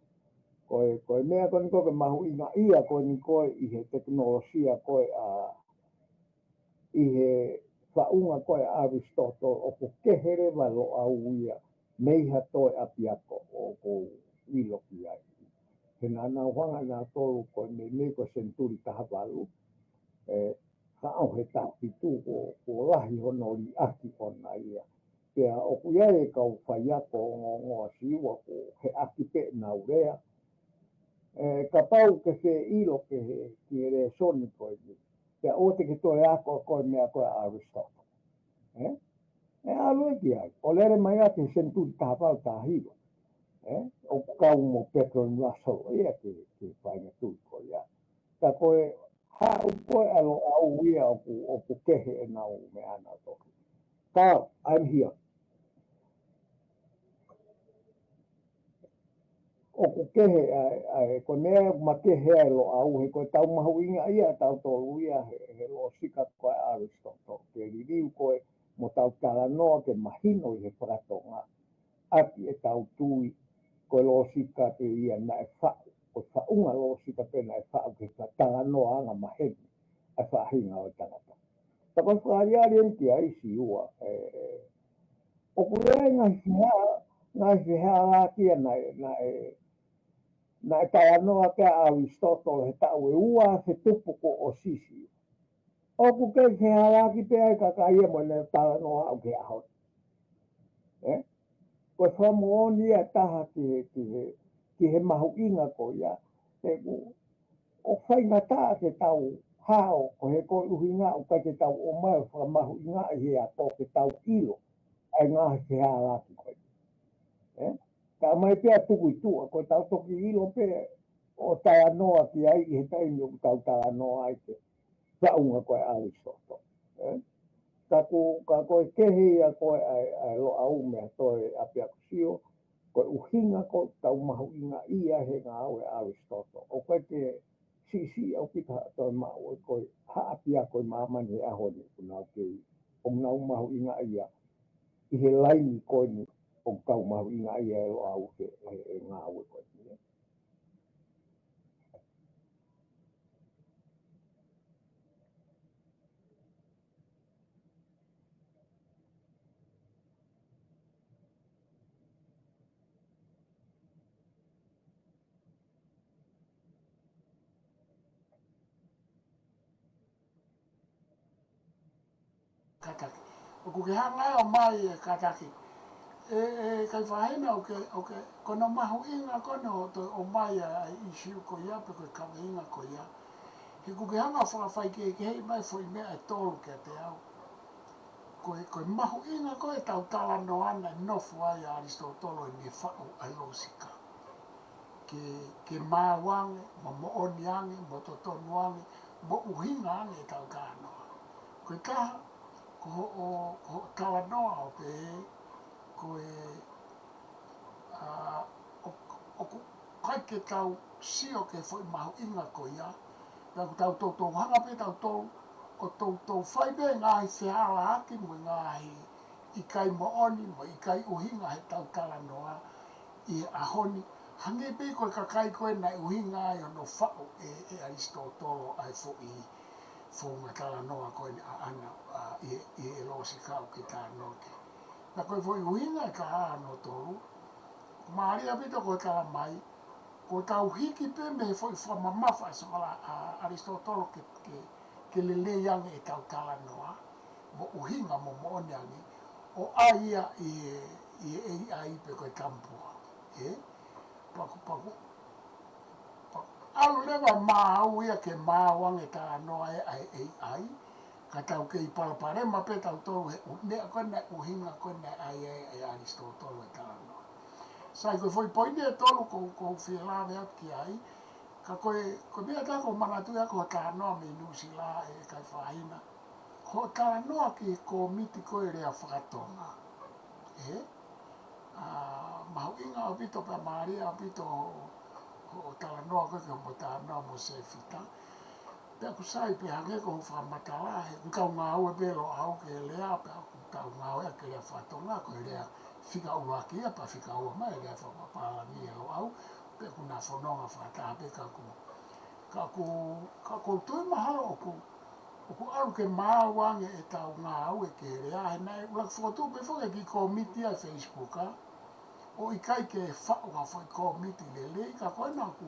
Koe mea koe ni koe mahu inga ia koe ni koe i he teknolosia koe i he whaunga koe Aristotle o ku kehere wa lo au ia meiha toe api ako o ko iloki ai. He nana whanga nā tolu koe me koe senturi tahawalu. Ka au he tāpitu ko lahi honori aki ona ia. Pea o ku iare kau whai ako ngā siwa ko he aki pe na urea. Ka pau ke se ilo ke he re soni koe ni. Pea o te ke toe ako koe mea koe Aristotle. E alo e ki ai. O lere mai ake senturi tahapau tahiro. O kau mo Bertrand Russell ia ke whainga tui koe ia. Ka koe hau koe alo au ia o ku kehe e nau me ana toki. Carl, I'm here. O ku kehe ko mea ma kehe ai lo au he koe tau mahu inga ia tau tolu ia he lo sika koe Aristotle. Ke ririu koe mo tau tala noa ke mahino i he whakatonga. Aki e tau tui koe lo sika pe ia na e whau. Ko whaunga lo sika pe na e whau ke tala noa anga maheni. A whahinga o tangata. Ta koe whaariari enki ai si ua. O ku rea ngai whiha la kia na e taia noa kia Aristotle he tau e ua se tupu ko o sisi. O ku kei whiha la ki pe ai kaka ia mo ne tala noa au ke aho. Koe whamuoni a taha ki he mahu inga ko ia. O whainga taa ke tau hao ko he koe uhinga o kai ke tau o mai whamahu inga i he ato ke tau ilo. Ai ngā he hea laki koe. Ka mai pia tuku i tua, ko tau toki ilo pe o taia noa ki ai i he taimi o tau taia noa ai te whaunga koe Aristotle. Ka koe kehi a koe ai lo au mea toe api aku sio, koe uhinga koe tau mahu inga ia he ngā au e Aristotle. O koe te si au pita toi mau e koe haapi a koe mamani he ahoni kuna kei o ngau mahu inga ia i he laini koe ni o kau mahu inga ia e lo au ke ngā au e koe ni. Kataki. O ku ke hanga o mai e kataki. Kai whahina o ke kono mahu inga kono o mai a isiu ko ia pe koe kawe inga ko ia. He ku ke hanga whakawhai ke hei mai fo i mea e tolu ke te au. Koe mahu inga koe tau tala no ana i nofu ai a Aristotolo i me whao ai lo sika. Ke māwange, mo mooni ange, mo totonu ange, mo uhinga ange tau ka noa. Koe kaha, ko tala noa o pe koe o kai ke tau sio ke foi mahu inga ko ia. Tau tau hanga pe tau o tau whai be ngāhi whihala haki mo ngāhi i kai mooni mo i kai uhinga he tau tala noa i ahoni. Hange pe koe kakai koe nai uhinga ai ono whao e Aristotolo ai fo i fo ngā tala noa koe ni a ana i e losi kau ki tā noke. Na koe foi uinga e ka ano tolu. Maria pito koe kala mai. Ko tau hiki pe me foi whamamafa sa wala Aristotelo ke lele yang e tau tala noa. Mo uhinga mo moonyangi. O aia i ai pe koe tampua. Paku. Alu lewa mau ia ke mawang e ta noa e ai. Ka tau ke i palapare ma pe tau tolu he nea koe ne uhinga koe ne ai e Aristotelo e tala noa. Sai koe foi poine e tolu ko whilawe at ki ai. Ka koe mea tako manatu ia ko ta noa me nusi la e kai whaina. Ko ta noa ki ko miti koe rea whakatonga. Mahu inga o pito pa Maria o pito o tala noa koe mo ta noa mo se fita. Pea ku sai pe hange ko whamatala he kau ngau e pelo au ke lea pe kau ngau e ke rea whatonga koe rea whika ua kia pa whika ua mai rea whamapala ni e lo au. Pe ku na whanonga whata pe ka ku tui mahalo oku alu ke maawange e tau ngau e ke rea he nei ulak whotu pe whoke ki komiti a Facebook o i kai ke whaunga whoi komiti lele ka koe na ku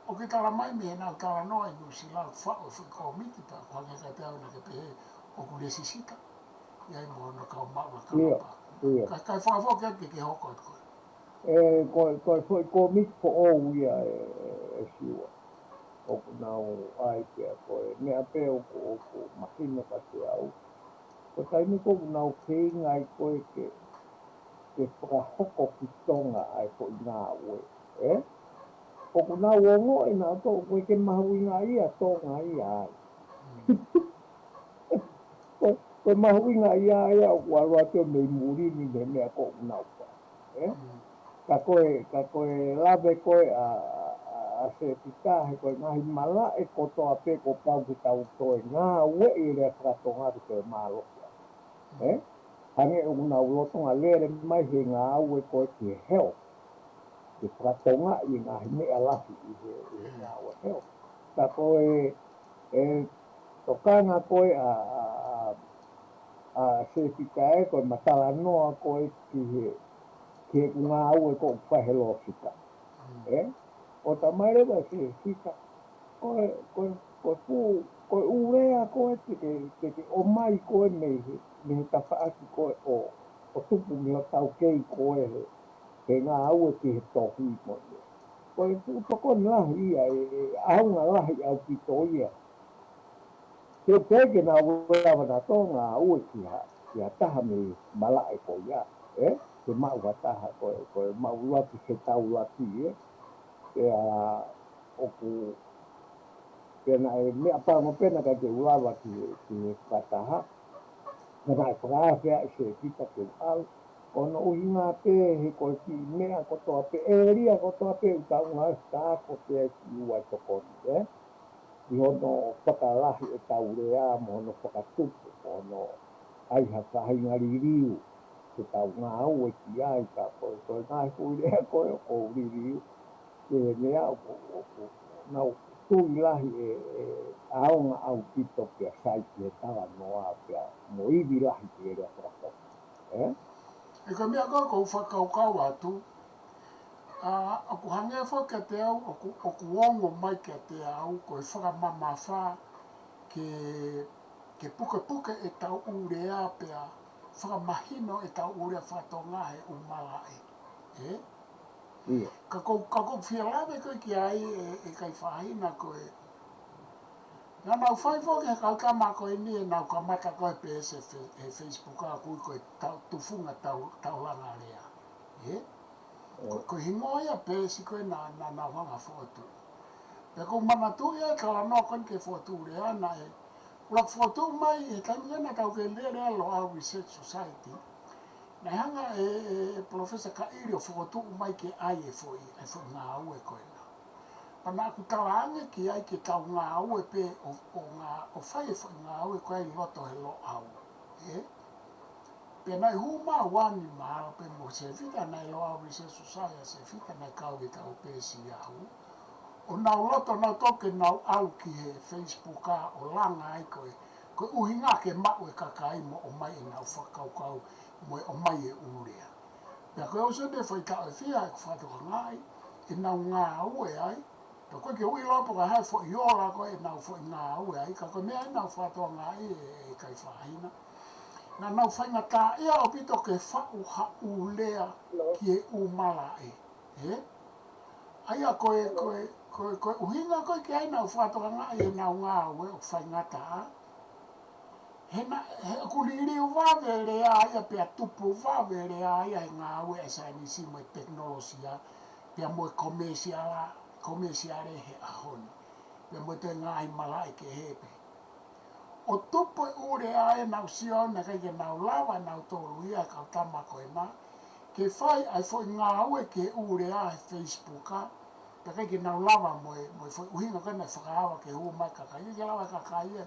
o ke tala mai me nau tala noa i nusi lau whao whoi komiti pa kwange ka te au na ke pehe o ku resisita iai mo no kau maua kalapa kai whawhoke ake ke hoko at koe Koe komiti po o ia e siwa o ku nau ai pia koe mea pe o ku mahina ka te au ko taimi ko nau keinga i koe ke whakahoko ki tonga ai ko i ngā ue o ku nau ongo e nā tō koe ke mahu i ngā ia tonga ia ai koe mahu i ngā ia ai au ku arua teo mei murini me mea ko u nau ka koe lawe koe a se pita he koe ngahi mala e kotoa pe ko pau ki tau toe ngā ue i rea whakatonga ki te malo hange o ngā ulotonga lere mai he ngā ue koe ki heo ki whakatonga i ngā mea lahi i he ngā ue heo ka koe tokanga koe a se pita e koe matala noa koe ki he ngā ue ko whahelo fita o ta maere wa se fita koe urea koe te o mai koe me ta whaaki koe o tupu mi o tau kei koe he ngā aue ki he tohi mo koe toko ni lahi ia aunga lahi au pito ia te peke na ua wana tō ngā aue ki ha taha me mala e ko ia te mau wataha koe mau laki se tau laki oku pena e mea pango pena ka te ulawa ki wataha mana e whakaawhia e se kita ke au ono uhinga pe he koe ki mea kotoa pe e ria kotoa pe utau ngā stako te ki ua tokoni i hono whakalahi e tau rea mo hono whakatupu ono aiha whahinga ririu te tau ngā au e ki ai ka koe ngā hui rea koe o ririu ke mea nau tui lahi aonga au pito pia sai ki tawa noa pia mo iwi lahi ki rea whakato e ka mea kou whakaukau atu aku hange whaka te au oku ongo mai ke te au koe whakamamawha ke puke e tau urea pia whakamahino e tau urea whatonga he umala ka kou whialawe koe ki ai e kai whahina koe nga nau whai whoke he kau kama koe ni e nau kamata koe pe se Facebook a kui koe tufunga tau langa rea ko hingoia pe si koe na wanga fotu pe ko mana tu ia kala no kon ke fotu rea na ula fotu mai e taimena tau ke lere alo au Research Society na hanga professor ka irio fotu mai ke ai e foi ngā ue koe na pana aku talange ki ai ke tau ngā ue pe o whai e foi ngā ue koe i loto he lo au pe nai huma wani maa pe mo se fita nai loa Research Society se fita nai kau ki tau pe si au o nau loto nau toke nau au ki he Facebook a o langa ai koe Ko uhinga ke mau e kakai mo o mai e nau whakaukau mo o mai e urea. Pea koe o sene whai ka e whia e whatoka ngai e nau ngā ue ai. Pea koe ke ui lopo ka hai fo i ola koe e nau fo i ngā ue ai. Ka koe mea e nau whatoa ngai e kai whahina. Nā nau whainga tā ea o pito ke whau ha ulea ki e umala e. Aia koe uhinga koe ki ai nau whatoka ngai e nau ngā ue o whainga tā. He kuliri o wawere aia pia tupu wawere aia e ngā ue e sainisi mo e teknolosia pia mo e komesiare he ahoni. Pia mo te ngai malai ke hepe. O tupu e ure aia nau siona kai ke nau lawa nau tolu ia kau tamako e nā. Ke whai ai fo ngā ue ke ure a he Facebooka. Pia kai ke nau lawa mo e fo uhinga kena whakaawa ke hua mai kakai. Ke lawa kakai e.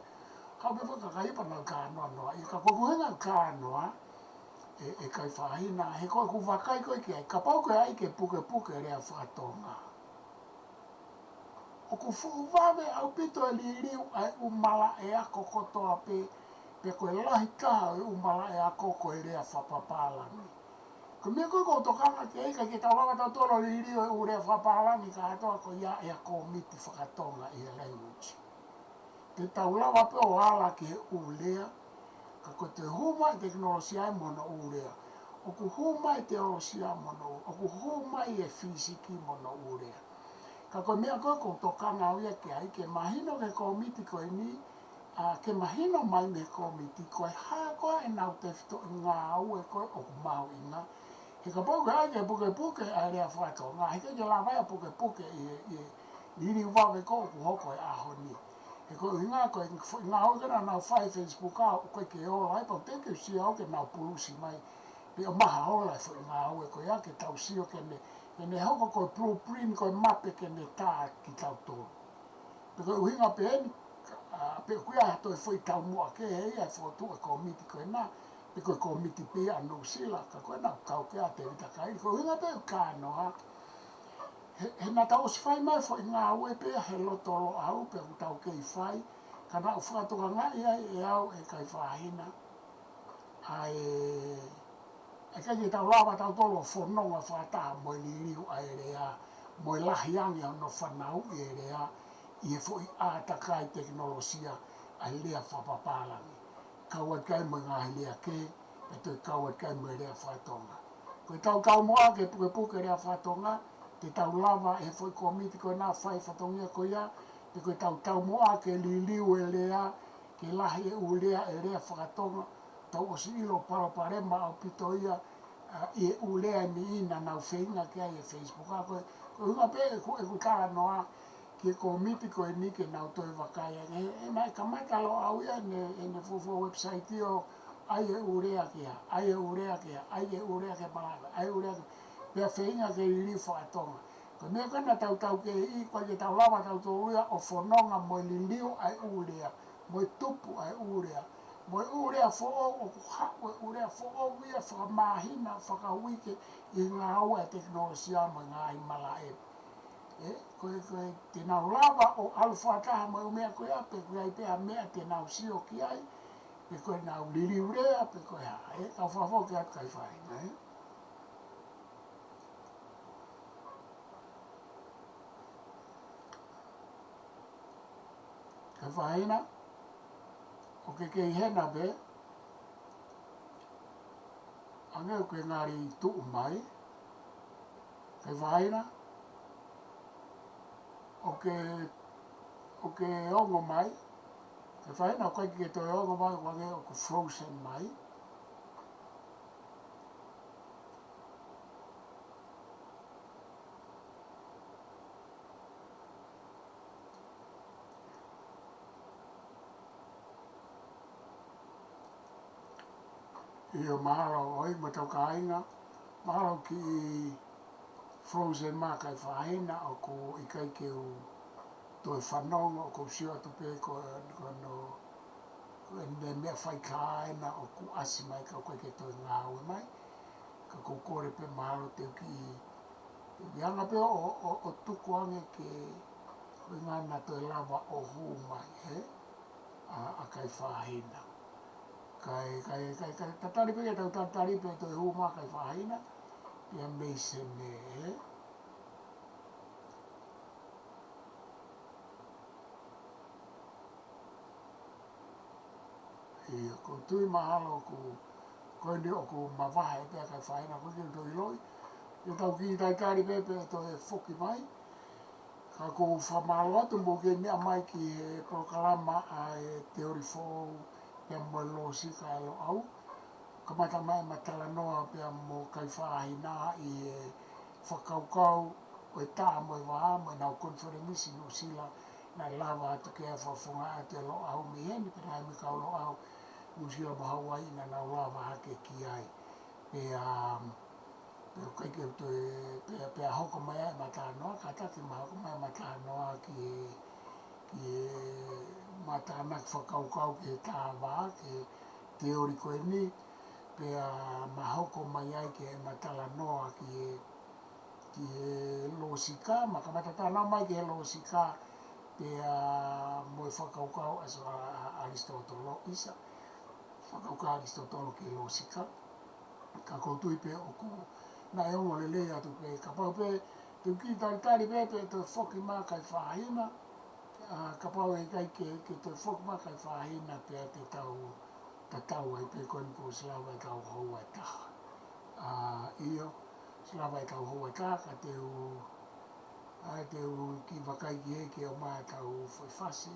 Kau bewa kakai pa nau ka anoa noa. I ka kukuhenga ka anoa e kai whahina. He koe ku wakai koe ki ai. Ka pau koe ai ke puke rea whakatonga. O ku fuwawe au pito e li riu ai umala e ako kotoa pe koe lahi kaha e umala e ako koe rea whapapalani. Ko mea koe tokanga ki eika ki tau waka tau tolo li riu e urea whapapalani ka atoa ko ia e ako miti whakatonga i a language. Te tau lawa pe o ala ki he ulea, ka ko te huma i teknolosia e mona ulea. O ku huma i teolosia mona ulea, o ku huma i e fisiki mona ulea. Ka ko mea koe ko tokanga au ia ki ai, ke mahino ke komiti koe ni, ke mahino mai me komiti koe, haa koe e nau te fito i ngā au e koe o ku mahu i ngā. He ka pau kai ke puke a rea whato, ngā heke ke la waya puke i liri wawe ko ku hoko e ahoni. He koe inga koe ngā hokena nau whai Facebook a o koe ke ola ai pau teke si au ke nau pulusi mai pe o maha ola e fo ngā ue koe a ke tau sio kene hoko koe blueprint koe mape kene tā ki tau tō. Pe koe uhinga pe eni pe kuia hato e fo i tau mua ke hei ai fo tu e komiti koe nā pe koe komiti pe anu sila ka koe nau kau ke a te vita kai koe uhinga pe ka noa. He nā tau si whai mai fo i ngā ue pia he lotolo au pe ku tau kei whai. Ka nā whakatoka ngai ai e au e kai whahina. E kai ke tau lawa tau tolo whanonga whataha mo i liriu ai rea. Mo i lahi angi au no whanau i rea. I e fo i ātakai teknolosia ai rea whapapalangi. Kauat kai mo i ngā hilea ke, e toi kauat kai mo i rea whatonga. Koe tau moa ke puke rea whatonga, te tau lava e foi komiti koe nā whai whatongia koe ia, te koe tau moa ke liliu e lea, ke lahi e ulea e rea whakatonga, tau o si ilo paraparema au pito ia, i e ulea ni ina nau whainga ki ai e Facebook. Koe hunga pe e ku tala noa, ki komiti koe ni ke nau toi wakai. E mai kamatalo au ia ne fufo website io, ai e urea kia, ai e urea kia, ai e urea ke palaka, ai e urea kia. Pea whainga ke iri whaatonga. Ko mea kana tau ke i, koe ke tau lawa tau tō urea o whanonga mo i liliu ai urea, mo i tupu ai urea, mo i urea whoo o kuhawe urea whoo wia whakamahina, whakawike i ngā ua teknolosia mo ngā himala e. Koe te nau lawa o alwhataha mo i mea koe a, pe koe ai pea mea te nau sio ki ai, pe koe nau liliu rea, pe koe ha, kau whawho ke atu kai whainga, Ka whaina, o ke kei hena be, ane o ke ngāri tuu mai, ka whaina, o ke ongo mai, ka whaina o kai ke toi ongo mai, wange o ku frozen mai, i o mahalo oi ma tau ka ainga, mahalo ki frozen ma kai whaina o ko i kai ke u toi whanonga o ko sio atu pe ko no ne mea whai ka aina o ku asi mai ka koe ke toi ngāwe mai, ka ko kore pe mahalo te ki i anga pe o tuku ange ke koe ngana toi lava o hū mai, a kai whahina. Kai tatari pe tau tatari pe toi huma kai whahina, ia mei se me e. Ia ko tui mahalo ku koe ni o ku mawaha e pia kai whahina koe ki toi loi. Ia tau ki tai tari pe pe toi whoki mai. Ka ko whamalo atu mo ke ni mai ki he prokalama a e te ori fōu pia mo e lo si ka alo au. Ka mata mai matala noa pia mo kai whahina i e whakaukau o e tā mo e waha mo e nau konferenisi no sila na lava atu ke a whafonga a te lo au mi heni pe nai mi kau lo au no sila mo Hawaii na nau lava hake ki ai. Pero kai ke pe hoko mai e mata noa ka taki ma hoko mai mata noa ki mata nak whakaukau ki tā wā ki te ori koe ni pe ma hoko mai ai ke matala noa ki lo sika ma ka mata tāna mai ki lo sika pe mo whakaukau aso Aristotelo isa whakaukau Aristotelo ki lo sika ka koutui pe oku na e ongo lele atu pe ka pau pe te ki tari pe pe te whoki mā kai whahina ka pau e kai ke te whoki mā kai whahina pe te tau ai pe koe nipo slawa e tau hou ai taha iyo slawa e tau hou ai taha ka te u ki wakai ki heke o mā tau whaiwhasi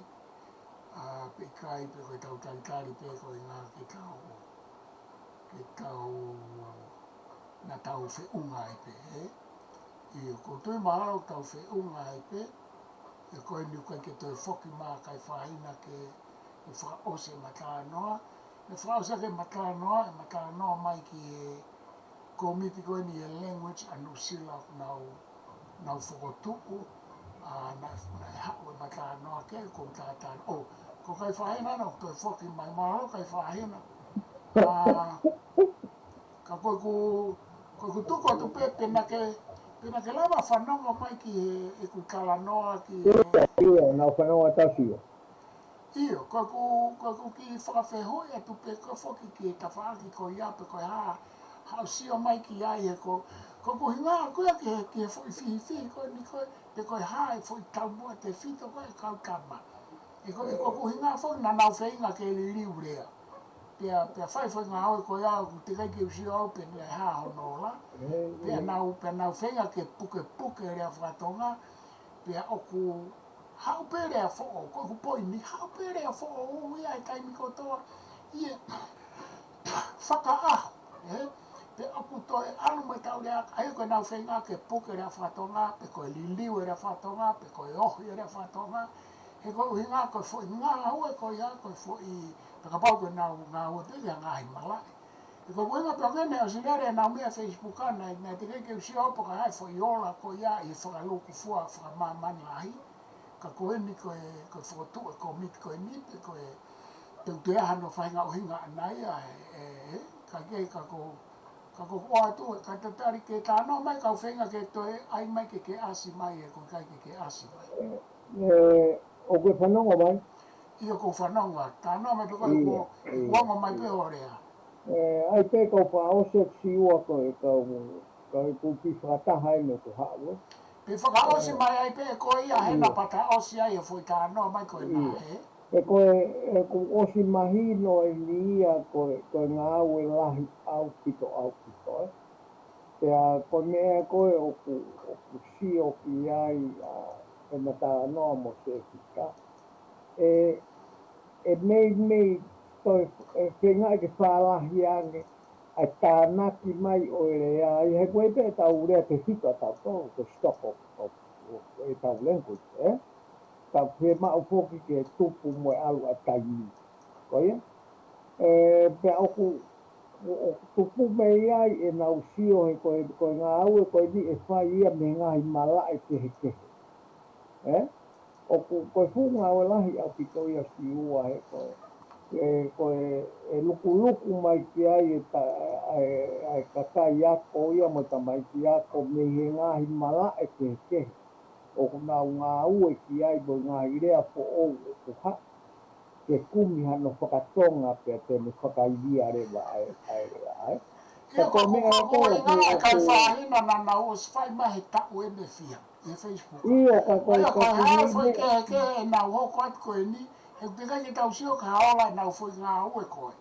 pe kai pe koe tau tari pe koe ngā ke tau na tau whiunga ai pe iyo ko tui mahalo tau whiunga ai pe e koe ni koe ke toi whoki mā kai whahina ke whaose matala noa e whaose ke matala noa mai ki e komiti koe ni e language anu sila nau whakotuku na e hau e matala noa ke ko tātana ko kai whahina no toi whoki mai mahalo kai whahina ka koe ku tuko atu pe pena ke lava whanonga mai ki e ku kala noa ki Iyo, nau whanonga tasio. Iyo, koe ku ki whakawhehoi atu pe koe whoki ki e tawhaaki ko ia pe koe hao sio mai ki ai e ko ku hinga koe ki e whoi whihi koe ni koe pe koe hae whoi taumua te whito koe kau kama. E ko ku hinga whoi na nau whainga ke li liu rea. Pea whai whai ngā hoi koe au ku te kai ki usio au pe ni ha hono la. Pea nau whainga ke puke rea whakatonga. Pea oku hau pe rea whoo, koe ku poini, hau pe rea whoo ia e taimi kotoa. Ie whakaaho. Pea oku toi anu mai tau rea, ai koe nau whainga ke puke rea whakatonga, pe koe liliu rea whakatonga, pe koe ohi rea whakatonga. He koe uhinga koe whoi ngā hau e koe ia, koe whoi ka pau koe nau ngā ua pili a ngā himalai. E koe kuinga pia kene o sinere nau mea Facebook ana, nai te keke usia opa ka hai fo iola ko ia i whakaluku fua whakamamani ahi. Ka koe ni koe whakatu e komit koe ni, pe koe tau te aha no whainga o hinga anai a ka kei ka ko oa tu, ka te tari ke tāno mai ka whainga ke toe ai mai ke asi mai e koe kai ke asi mai. O koe whanonga mai? Ia ko whanonga, tāno mai pe koe kuonga mai pe orea. Ai pe kau whaose siua koe kau kuki whakataha e me ko hawa. Pe whakaose mai ai pe koe ia hena pata osi ai e fwoi tānoa mai koe nā he. E koe osi mahino e ni ia koe ngā ue lahi au pito e. Pea koe mea koe oku si oki ai e mata noa mo se kika. E mei toi whenga ke whalahi ange ai tānaki mai o rea i he koe pe tau rea te whika tau tō ko stoko e tau language tau whe mao whoki ke tupu mo e alu a taimi koe pea oku tupu mei ai e nau sio he koe ngā au e koe ni e whai ia me ngahi malae kehe oku koe whunga o lahi au pito ia siua he koe e luku mai ki ai e kakai ako ia mo ta mai ki ako me he ngahi malae kehe o nau ngā ue ki ai mo ngā irea po o ha ke kumi hano whakatonga pe te me whakairia rewa ai. Ia Ka koe mea ko inga kai whahina na na o sfai mahe taku e me fia, e Facebook. Io ka koe Ia koe hea foi me ke na hoko at koe ni, e pika ki tau sio ka haola na foi ngā ue koe.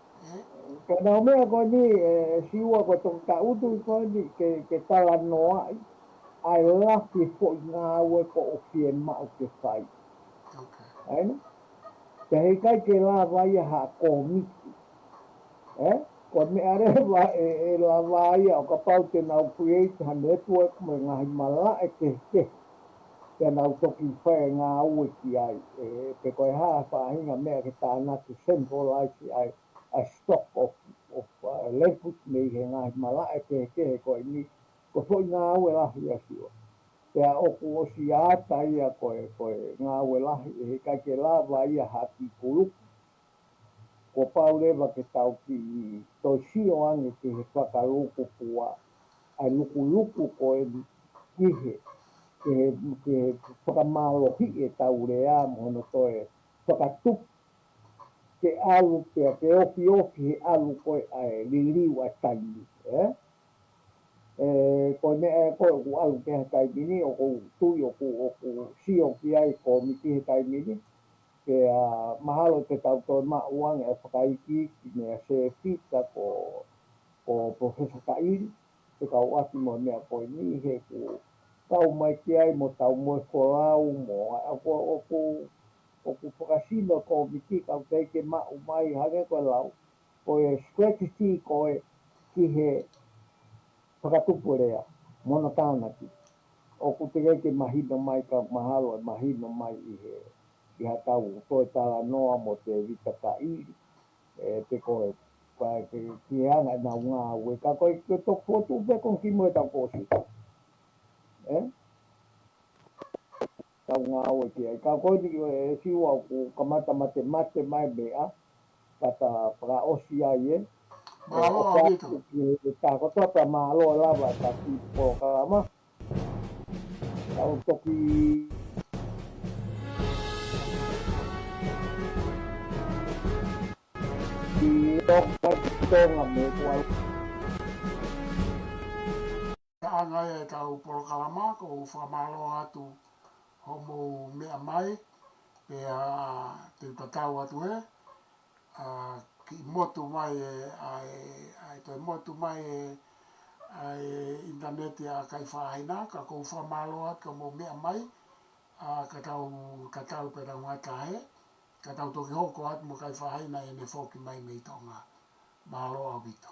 Ka nau mea koe ni, siua koe tō ka utu i koe ni, ke tala noa ai lafi fo i ngā ue ko o fie mau ke whai. Aina? Te hei kai ke la vai ha ko miki. Ko me are wa e la vai o ka pau te nau create ha network me ngā himala e ke te nau toki whae ngā ue ki ai. Pe koe haa whahinga mea ke tāna te centralize ai a stock of leverage me he ngā himala e ke koe ni. Ko fo i ngā ue lahi a siwa. Pea oku o si ata ia koe ngā ue lahi e he kai ke la vai ha ki kuluku. Ko pau rewa ke tau ki toi sio ange ke he whakaluku pua ai luku koe kihe ke he whakamalohi e tau rea mohono toe whakatuku ke alu pia ke ofi he alu koe ai liliu a taimi koe mea koe ku alu ke he taimini o ku tui o ku sio ki ai ko miki he taimini ke mahalo te tau toi mauang e whakaiki ki mea se fita ko Professor Kairi te kau ati mo mea koe ni he ku tau mai ki ai mo tau moe korau mo oku whakasino ko miki kau teike mau mai hane koe lau koe strategy koe ki he whakatupu rea mono tānaki oku te keike mahino mai ka mahalo e mahino mai i he i ha tau toi tala noa mo te vita Kairi te koe ki anga na ngā ue ka koe ke tok fotu pe kon ki moe tau kōsi tau ngā ue ki ai ka koe ni siwa ku kamata mate mai mea kata pra osi ai Mahalo a vito. ta ko to pa malo lava ta ki po kalama tau toki ki tonga me kual Anga e tau porokalama ko whamalo atu homo mea mai pe te tatau atu ki motu mai ai toi motu mai ai internet a kai whaina ka ko whamalo atu mo mea mai ka tau pe rau atahe ka tau toki hoko atu mo kai whaina e ne whoki mai mei tonga mahalo au vito.